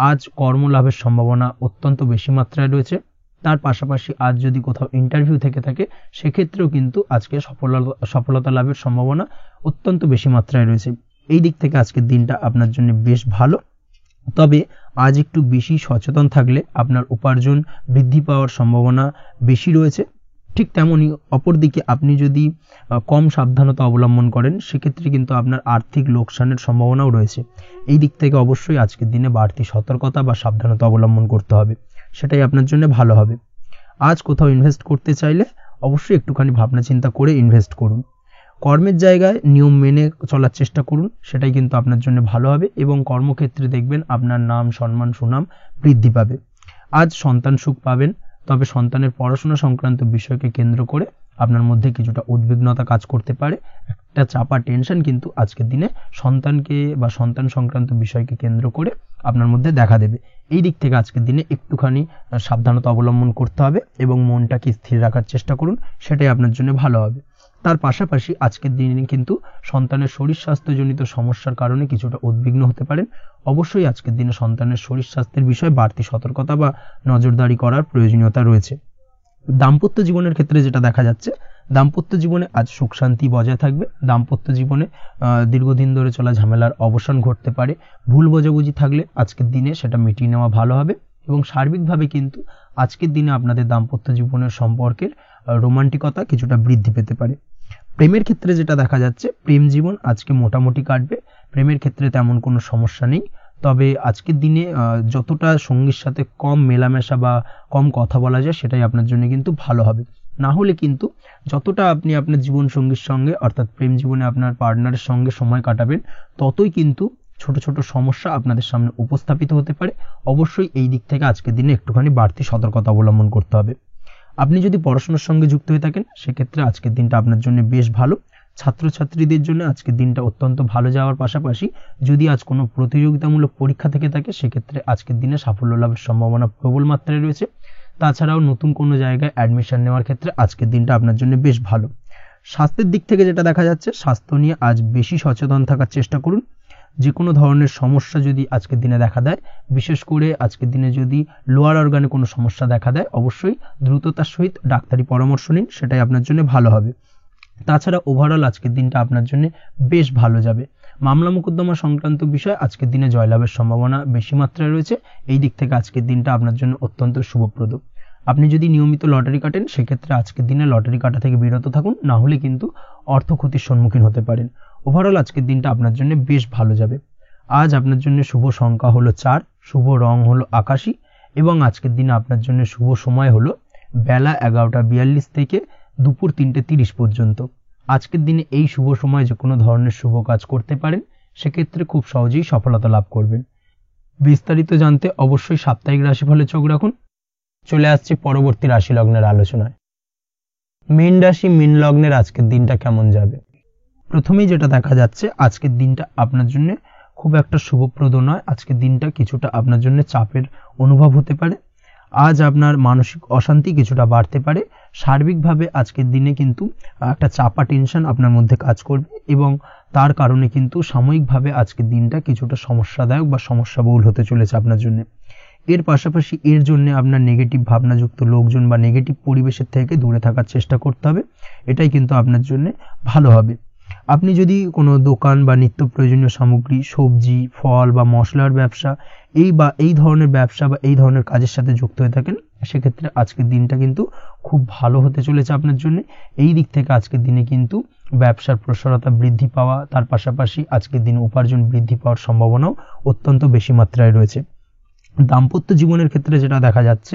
আজ কর্মলাভের সম্ভাবনা অত্যন্ত বেশি মাত্রায় রয়েছে। তার পাশাপাশি আজ যদি কোথাও ইন্টারভিউ থেকে থাকে সেক্ষেত্রেও কিন্তু আজকে সফলতা লাভের সম্ভাবনা অত্যন্ত বেশি মাত্রায় রয়েছে। এই দিক থেকে আজকের দিনটা আপনার জন্য বেশ ভালো। তবে আজ একটু বেশি সচেতন থাকলে আপনার উপার্জন বৃদ্ধি পাওয়ার সম্ভাবনা বেশি রয়েছে। ঠিক তেমনই অপরদিকে আপনি যদি কম সাবধানতা অবলম্বন করেন সেক্ষেত্রে কিন্তু আপনার আর্থিক লোকসানের সম্ভাবনাও রয়েছে। এই দিক থেকে অবশ্যই আজকের দিনে বাড়তি সতর্কতা বা সাবধানতা অবলম্বন করতে হবে, সেটাই আপনার জন্য ভালো হবে। আজ কোথাও ইনভেস্ট করতে চাইলে অবশ্যই একটুখানি ভাবনা চিন্তা করে ইনভেস্ট করুন। কর্মের জায়গায় নিয়ম মেনে চলার চেষ্টা করুন, সেটাই কিন্তু আপনার জন্য ভালো হবে এবং কর্মক্ষেত্রে দেখবেন আপনার নাম, সম্মান, সুনাম বৃদ্ধি পাবে। আজ সন্তান সুখ পাবেন, তবে সন্তানের পড়াশোনা সংক্রান্ত বিষয়কে কেন্দ্র করে আপনার মধ্যে কিছুটা উদ্বিগ্নতা কাজ করতে পারে। একটা চাপা টেনশন কিন্তু আজকের দিনে সন্তানকে বা সন্তান সংক্রান্ত বিষয়কে কেন্দ্র করে আপনার মধ্যে দেখা দেবে। এই দিক থেকে আজকের দিনে একটুখানি সাবধানতা অবলম্বন করতে হবে এবং মনটাকে স্থির রাখার চেষ্টা করুন, সেটাই আপনার জন্য ভালো হবে। তার পাশাপাশি আজকের দিনে কিন্তু সন্তানের শরীর স্বাস্থ্যজনিত সমস্যার কারণে কিছুটা উদ্বিগ্ন হতে পারেন। অবশ্যই আজকের দিনে সন্তানের শরীর স্বাস্থ্যের বিষয়ে বাড়তি সতর্কতা বা নজরদারি করার প্রয়োজনীয়তা রয়েছে। দাম্পত্য জীবনের ক্ষেত্রে যেটা দেখা যাচ্ছে, দাম্পত্য জীবনে আজ সুখ শান্তি বজায় থাকবে। দাম্পত্য জীবনে দীর্ঘদিন ধরে চলা ঝামেলার অবসান ঘটতে পারে। ভুল বোঝাবুঝি থাকলে আজকের দিনে সেটা মিটিয়ে নেওয়া ভালো হবে এবং সার্বিকভাবে কিন্তু আজকের দিনে আপনাদের দাম্পত্য জীবনের সম্পর্কের রোমান্টিকতা কিছুটা বৃদ্ধি পেতে পারে। প্রেমের ক্ষেত্রে যেটা দেখা যাচ্ছে, প্রেম জীবন আজকে মোটামুটি কাটবে। প্রেমের ক্ষেত্রে তেমন কোনো সমস্যা নেই। তবে আজকের দিনে যতটা সঙ্গীর সাথে কম মেলামেশা বা কম কথা বলা যায় সেটাই আপনার জন্য কিন্তু ভালো হবে। না হলে কিন্তু যতটা আপনি আপনার জীবন সঙ্গীর সঙ্গে অর্থাৎ প্রেম জীবনে আপনার পার্টনারের সঙ্গে সময় কাটাবেন ততই কিন্তু ছোট ছোট সমস্যা আপনাদের সামনে উপস্থাপিত হতে পারে। অবশ্যই এই দিক থেকে আজকের দিনে একটুখানি বাড়তি সতর্কতা অবলম্বন করতে হবে। আপনি যদি পড়াশোনার সঙ্গে যুক্ত হয়ে থাকেন সেক্ষেত্রে আজকের দিনটা আপনার জন্য বেশ ভালো। ছাত্রছাত্রীদের জন্য আজকের দিনটা অত্যন্ত ভালো যাওয়ার পাশাপাশি যদি আজ কোনো প্রতিযোগিতামূলক পরীক্ষা থেকে থাকে সেক্ষেত্রে আজকের দিনে সাফল্য লাভের সম্ভাবনা প্রবল মাত্রায় রয়েছে। তাছাড়াও নতুন কোনো জায়গায় অ্যাডমিশন নেওয়ার ক্ষেত্রে আজকের দিনটা আপনার জন্য বেশ ভালো। স্বাস্থ্যের দিক থেকে যেটা দেখা যাচ্ছে, স্বাস্থ্য নিয়ে আজ বেশি সচেতন থাকার চেষ্টা করুন। যে কোনো ধরনের সমস্যা যদি আজকের দিনে দেখা দেয়, বিশেষ করে আজকের দিনে যদি লোয়ার অর্গানে কোনো সমস্যা দেখা দেয় অবশ্যই দ্রুততার সহিত ডাক্তারি পরামর্শ নিন, সেটাই আপনার জন্য ভালো হবে। তাছাড়া ওভারঅল আজকের দিনটা আপনার জন্য বেশ ভালো যাবে। মামলা মোকদ্দমা সংক্রান্ত বিষয় আজকের দিনে জয়লাভের সম্ভাবনা বেশি মাত্রায় রয়েছে। এই দিক থেকে আজকের দিনটা আপনার জন্য অত্যন্ত শুভপ্রদ। আপনি যদি নিয়মিত লটারি কাটেন সেক্ষেত্রে আজকের দিনে লটারি কাটা থেকে বিরত থাকুন, না হলে কিন্তু অর্থ ক্ষতির সম্মুখীন হতে পারেন। ওভারঅল আজকের দিনটা আপনার জন্য বেশ ভালো যাবে। আজ আপনার জন্য শুভ সংখ্যা হলো 4, শুভ রং হলো আকাশী এবং আজকের দিনে আপনার জন্য শুভ সময় হলো বেলা 11:42 থেকে দুপুর 3:30 পর্যন্ত। আজকের দিনে এই শুভ সময় যে কোনো ধরনের শুভ কাজ করতে পারেন, সেক্ষেত্রে খুব সহজেই সফলতা লাভ করবেন। বিস্তারিত জানতে অবশ্যই সাপ্তাহিক রাশিফলে চোখ রাখুন। চলে আসছি পরবর্তী রাশি লগ্নের আলোচনায়। মীন রাশি মীন লগ্নের আজকের দিনটা কেমন যাবে? প্রথমেই যেটা দেখা যাচ্ছে, আজকের দিনটা আপনার জন্য খুব একটা শুভপ্রদ নয়। আজকের দিনটা কিছুটা আপনার জন্য চাপের অনুভব হতে পারে। আজ আপনার মানসিক অশান্তি কিছুটা বাড়তে পারে। সার্বিকভাবে আজকের দিনে কিন্তু একটা চাপা টেনশন আপনার মধ্যে কাজ করবে এবং তার কারণে কিন্তু সাময়িকভাবে আজকের দিনটা কিছুটা সমস্যাদায়ক বা সমস্যাবহুল হতে চলেছে আপনার জন্য। এর পাশাপাশি এর জন্য আপনার নেগেটিভ ভাবনাযুক্ত লোকজন বা নেগেটিভ পরিবেশের থেকে দূরে থাকার চেষ্টা করতে হবে। এটাই কিন্তু আপনার জন্য ভালো হবে। আপনি যদি কোনো দোকান বা নিত্য প্রয়োজনীয় সামগ্রী, সবজি, ফল বা মশলার ব্যবসা এই ধরনের ব্যবসা বা এই ধরনের কাজের সাথে যুক্ত হয়ে থাকেন, সেক্ষেত্রে আজকের দিনটা কিন্তু খুব ভালো হতে চলেছে আপনার জন্য। এই দিক থেকে আজকের দিনে কিন্তু ব্যবসার প্রসারতা বৃদ্ধি পাওয়া, তার পাশাপাশি আজকের দিনে উপার্জন বৃদ্ধি পাওয়ার সম্ভাবনাও অত্যন্ত বেশি মাত্রায় রয়েছে। দাম্পত্য জীবনের ক্ষেত্রে যেটা দেখা যাচ্ছে,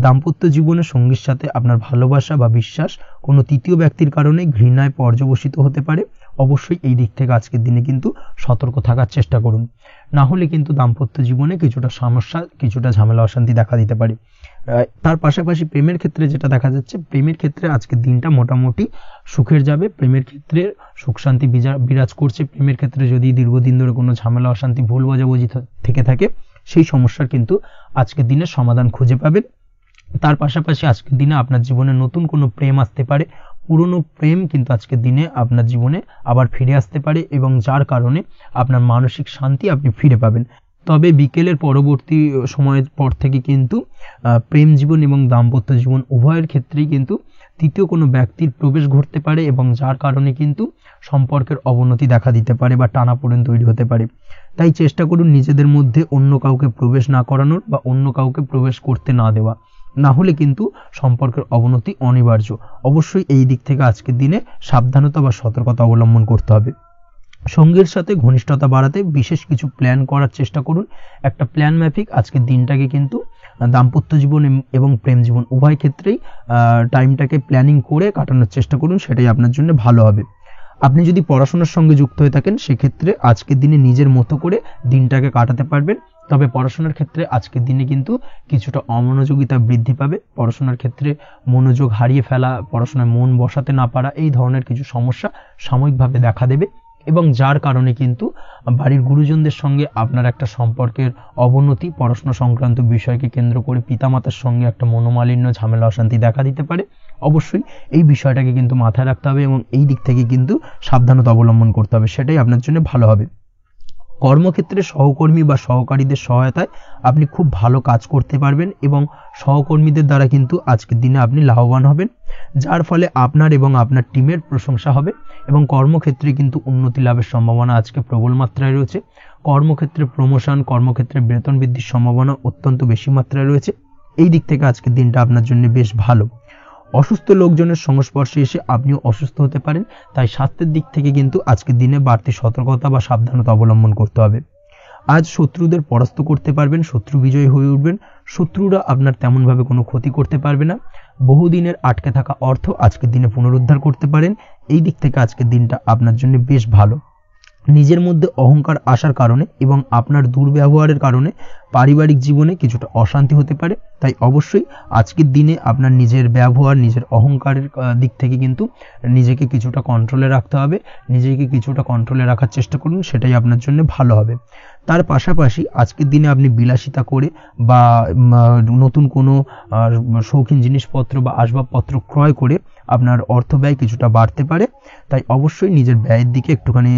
দাম্পত্য জীবনে সঙ্গীর সাথে আপনার ভালোবাসা বা বিশ্বাস কোনো তৃতীয় ব্যক্তির কারণে ঘৃণায় পর্যবসিত হতে পারে। অবশ্যই এই দিক থেকে আজকের দিনে কিন্তু সতর্ক থাকার চেষ্টা করুন, না হলে কিন্তু দাম্পত্য জীবনে কিছুটা সমস্যা, কিছুটা ঝামেলা অশান্তি দেখা দিতে পারে। তার পাশাপাশি প্রেমের ক্ষেত্রে যেটা দেখা যাচ্ছে, প্রেমের ক্ষেত্রে আজকের দিনটা মোটামুটি সুখের যাবে। প্রেমের ক্ষেত্রে সুখ শান্তি বিরাজ করছে। প্রেমের ক্ষেত্রে যদি দীর্ঘদিন ধরে কোনো ঝামেলা অশান্তি, ভুল বোঝাবুঝি থেকে থাকে, সেই সমস্যার কিন্তু আজকের দিনে সমাধান খুঁজে পাবেন। তার পাশাপাশি আজকের দিনে আপনার জীবনে নতুন কোনো প্রেম আসতে পারে। পুরনো প্রেম কিন্তু আজকের দিনে আপনার জীবনে আবার ফিরে আসতে পারে এবং যার কারণে আপনার মানসিক শান্তি আপনি ফিরে পাবেন। তবে বিকেলের পরবর্তী সময়ের পর থেকে কিন্তু প্রেম জীবন এবং দাম্পত্য জীবন উভয়ের ক্ষেত্রেই কিন্তু তৃতীয় কোনো ব্যক্তির প্রবেশ ঘটতে পারে এবং যার কারণে কিন্তু সম্পর্কের অবনতি দেখা দিতে পারে বা টানাপোড়েন তৈরি হতে পারে। তাই চেষ্টা করুন নিজেদের মধ্যে অন্য কাউকে প্রবেশ না করানোর বা অন্য কাউকে প্রবেশ করতে না দেওয়া, না হলে কিন্তু সম্পর্কের অবনতি অনিবার্য। অবশ্যই এই দিক থেকে আজকের দিনে সাবধানতা বা সতর্কতা অবলম্বন করতে হবে। সঙ্গীর সাথে ঘনিষ্ঠতা বাড়াতে বিশেষ কিছু প্ল্যান করার চেষ্টা করুন। একটা প্ল্যান মাফিক আজকের দিনটাকে কিন্তু দাম্পত্য জীবন এবং প্রেম জীবন উভয় ক্ষেত্রেই টাইমটাকে প্ল্যানিং করে কাটানোর চেষ্টা করুন, সেটাই আপনার জন্য ভালো হবে। আপনি যদি পড়াশোনার সঙ্গে যুক্ত হয়ে থাকেন, সেক্ষেত্রে আজকের দিনে নিজের মতো করে দিনটাকে কাটাতে পারবেন। তবে পড়াশোনার ক্ষেত্রে আজকের দিনে কিন্তু কিছুটা অমনোযোগিতা বৃদ্ধি পাবে। পড়াশোনার ক্ষেত্রে মনোযোগ হারিয়ে ফেলা, পড়াশোনায় মন বসাতে না পারা, এই ধরনের কিছু সমস্যা সাময়িকভাবে দেখা দেবে এবং যার কারণে কিন্তু বাড়ির গুরুজনদের সঙ্গে আপনার একটা সম্পর্কের অবনতি, পড়াশোনা সংক্রান্ত বিষয়কে কেন্দ্র করে পিতামাতার সঙ্গে একটা মনোমালিন্য, ঝামেলা অশান্তি দেখা দিতে পারে। অবশ্যই এই বিষয়টাকে কিন্তু মাথায় রাখতে হবে এবং এই দিক থেকে কিন্তু সাবধানতা অবলম্বন করতে হবে, সেটাই আপনার জন্য ভালো হবে। কর্মক্ষেত্রে সহকর্মী বা সহকারীদের সহায়তায় আপনি খুব ভালো কাজ করতে পারবেন এবং সহকর্মীদের দ্বারা কিন্তু আজকের দিনে আপনি লাভবান হবেন, যার ফলে আপনার এবং আপনার টিমের প্রশংসা হবে এবং কর্মক্ষেত্রে কিন্তু উন্নতি লাভের সম্ভাবনা আজকে প্রবল মাত্রায় রয়েছে। কর্মক্ষেত্রে প্রমোশন, কর্মক্ষেত্রে বেতন বৃদ্ধির সম্ভাবনা অত্যন্ত বেশি মাত্রায় রয়েছে। এই দিক থেকে আজকের দিনটা আপনার জন্য বেশ ভালো। অসুস্থ লোকজনের সংস্পর্শে এসে আপনিও অসুস্থ হতে পারেন, তাই স্বাস্থ্যের দিক থেকে কিন্তু আজকের দিনে বাড়তি সতর্কতা বা সাবধানতা অবলম্বন করতে হবে। আজ শত্রুদের পরাস্ত করতে পারবেন, শত্রু বিজয়ী হয়ে উঠবেন। শত্রুরা আপনার তেমনভাবে কোনো ক্ষতি করতে পারবে না। বহুদিনের আটকে থাকা অর্থ আজকের দিনে পুনরুদ্ধার করতে পারেন। এই দিক থেকে আজকের দিনটা আপনার জন্য বেশ ভালো। নিজের মধ্যে অহংকার আসার কারণে এবং আপনার দুর্ব্যবহারের কারণে পারিবারিক জীবনে কিছুটা অশান্তি হতে পারে। তাই অবশ্যই আজকের দিনে আপনার নিজের ব্যবহার, নিজের অহংকারের দিক থেকে কিন্তু নিজেকে কিছুটা কন্ট্রোলে রাখতে হবে। নিজেকে কিছুটা কন্ট্রোলে রাখার চেষ্টা করুন, সেটাই আপনার জন্য ভালো হবে। তার পাশাপাশি আজকের দিনে আপনি বিলাসিতা করে বা নতুন কোনো শৌখিন জিনিসপত্র বা আসবাবপত্র ক্রয় করে আপনার অর্থ ব্যয় কিছুটা বাড়তে পারে। তাই অবশ্যই নিজের ব্যয়ের দিকে একটুখানি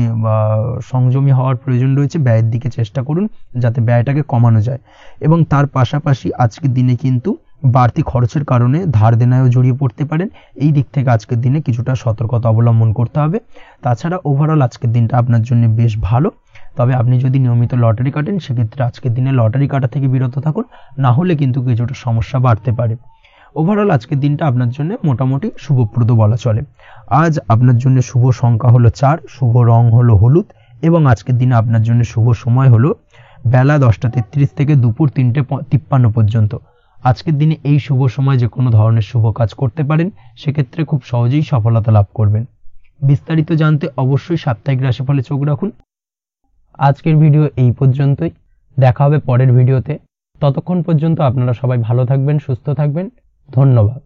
সংযমী হওয়ার প্রয়োজন রয়েছে। ব্যয়ের দিকে চেষ্টা করুন যাতে ব্যয়টাকে কমানো যায় এবং তার পাশাপাশি আজকের দিনে কিন্তু বাড়তি খরচের কারণে ধার দেনায়ও জড়িয়ে পড়তে পারেন। এই দিক থেকে আজকের দিনে কিছুটা সতর্কতা অবলম্বন করতে হবে। তাছাড়া ওভারঅল আজকের দিনটা আপনার জন্য বেশ ভালো। তবে আপনি যদি নিয়মিত লটারি কাটেন, সেক্ষেত্রে আজকের দিনে লটারি কাটা থেকে বিরত থাকুন, না হলে কিন্তু কিছুটা সমস্যা বাড়তে পারে। ওভারঅল আজকের দিনটা আপনার জন্য মোটামুটি শুভপ্রদ বলা চলে। আজ আপনার জন্য শুভ সংখ্যা হলো 4, শুভ রং হলো হলুদ এবং আজকের দিনে আপনার জন্য শুভ সময় হলো বেলা 10:33 থেকে দুপুর 3:53 পর্যন্ত। আজকের দিনে এই শুভ সময় যে কোনো ধরনের শুভ কাজ করতে পারেন, সেক্ষেত্রে খুব সহজেই সফলতা লাভ করবেন। বিস্তারিত জানতে অবশ্যই সাপ্তাহিক রাশিফলে চোখ রাখুন। আজকের ভিডিও এই পর্যন্তই, দেখা হবে পরের ভিডিওতে। ততক্ষণ পর্যন্ত আপনারা সবাই ভালো থাকবেন, সুস্থ থাকবেন। ধন্যবাদ।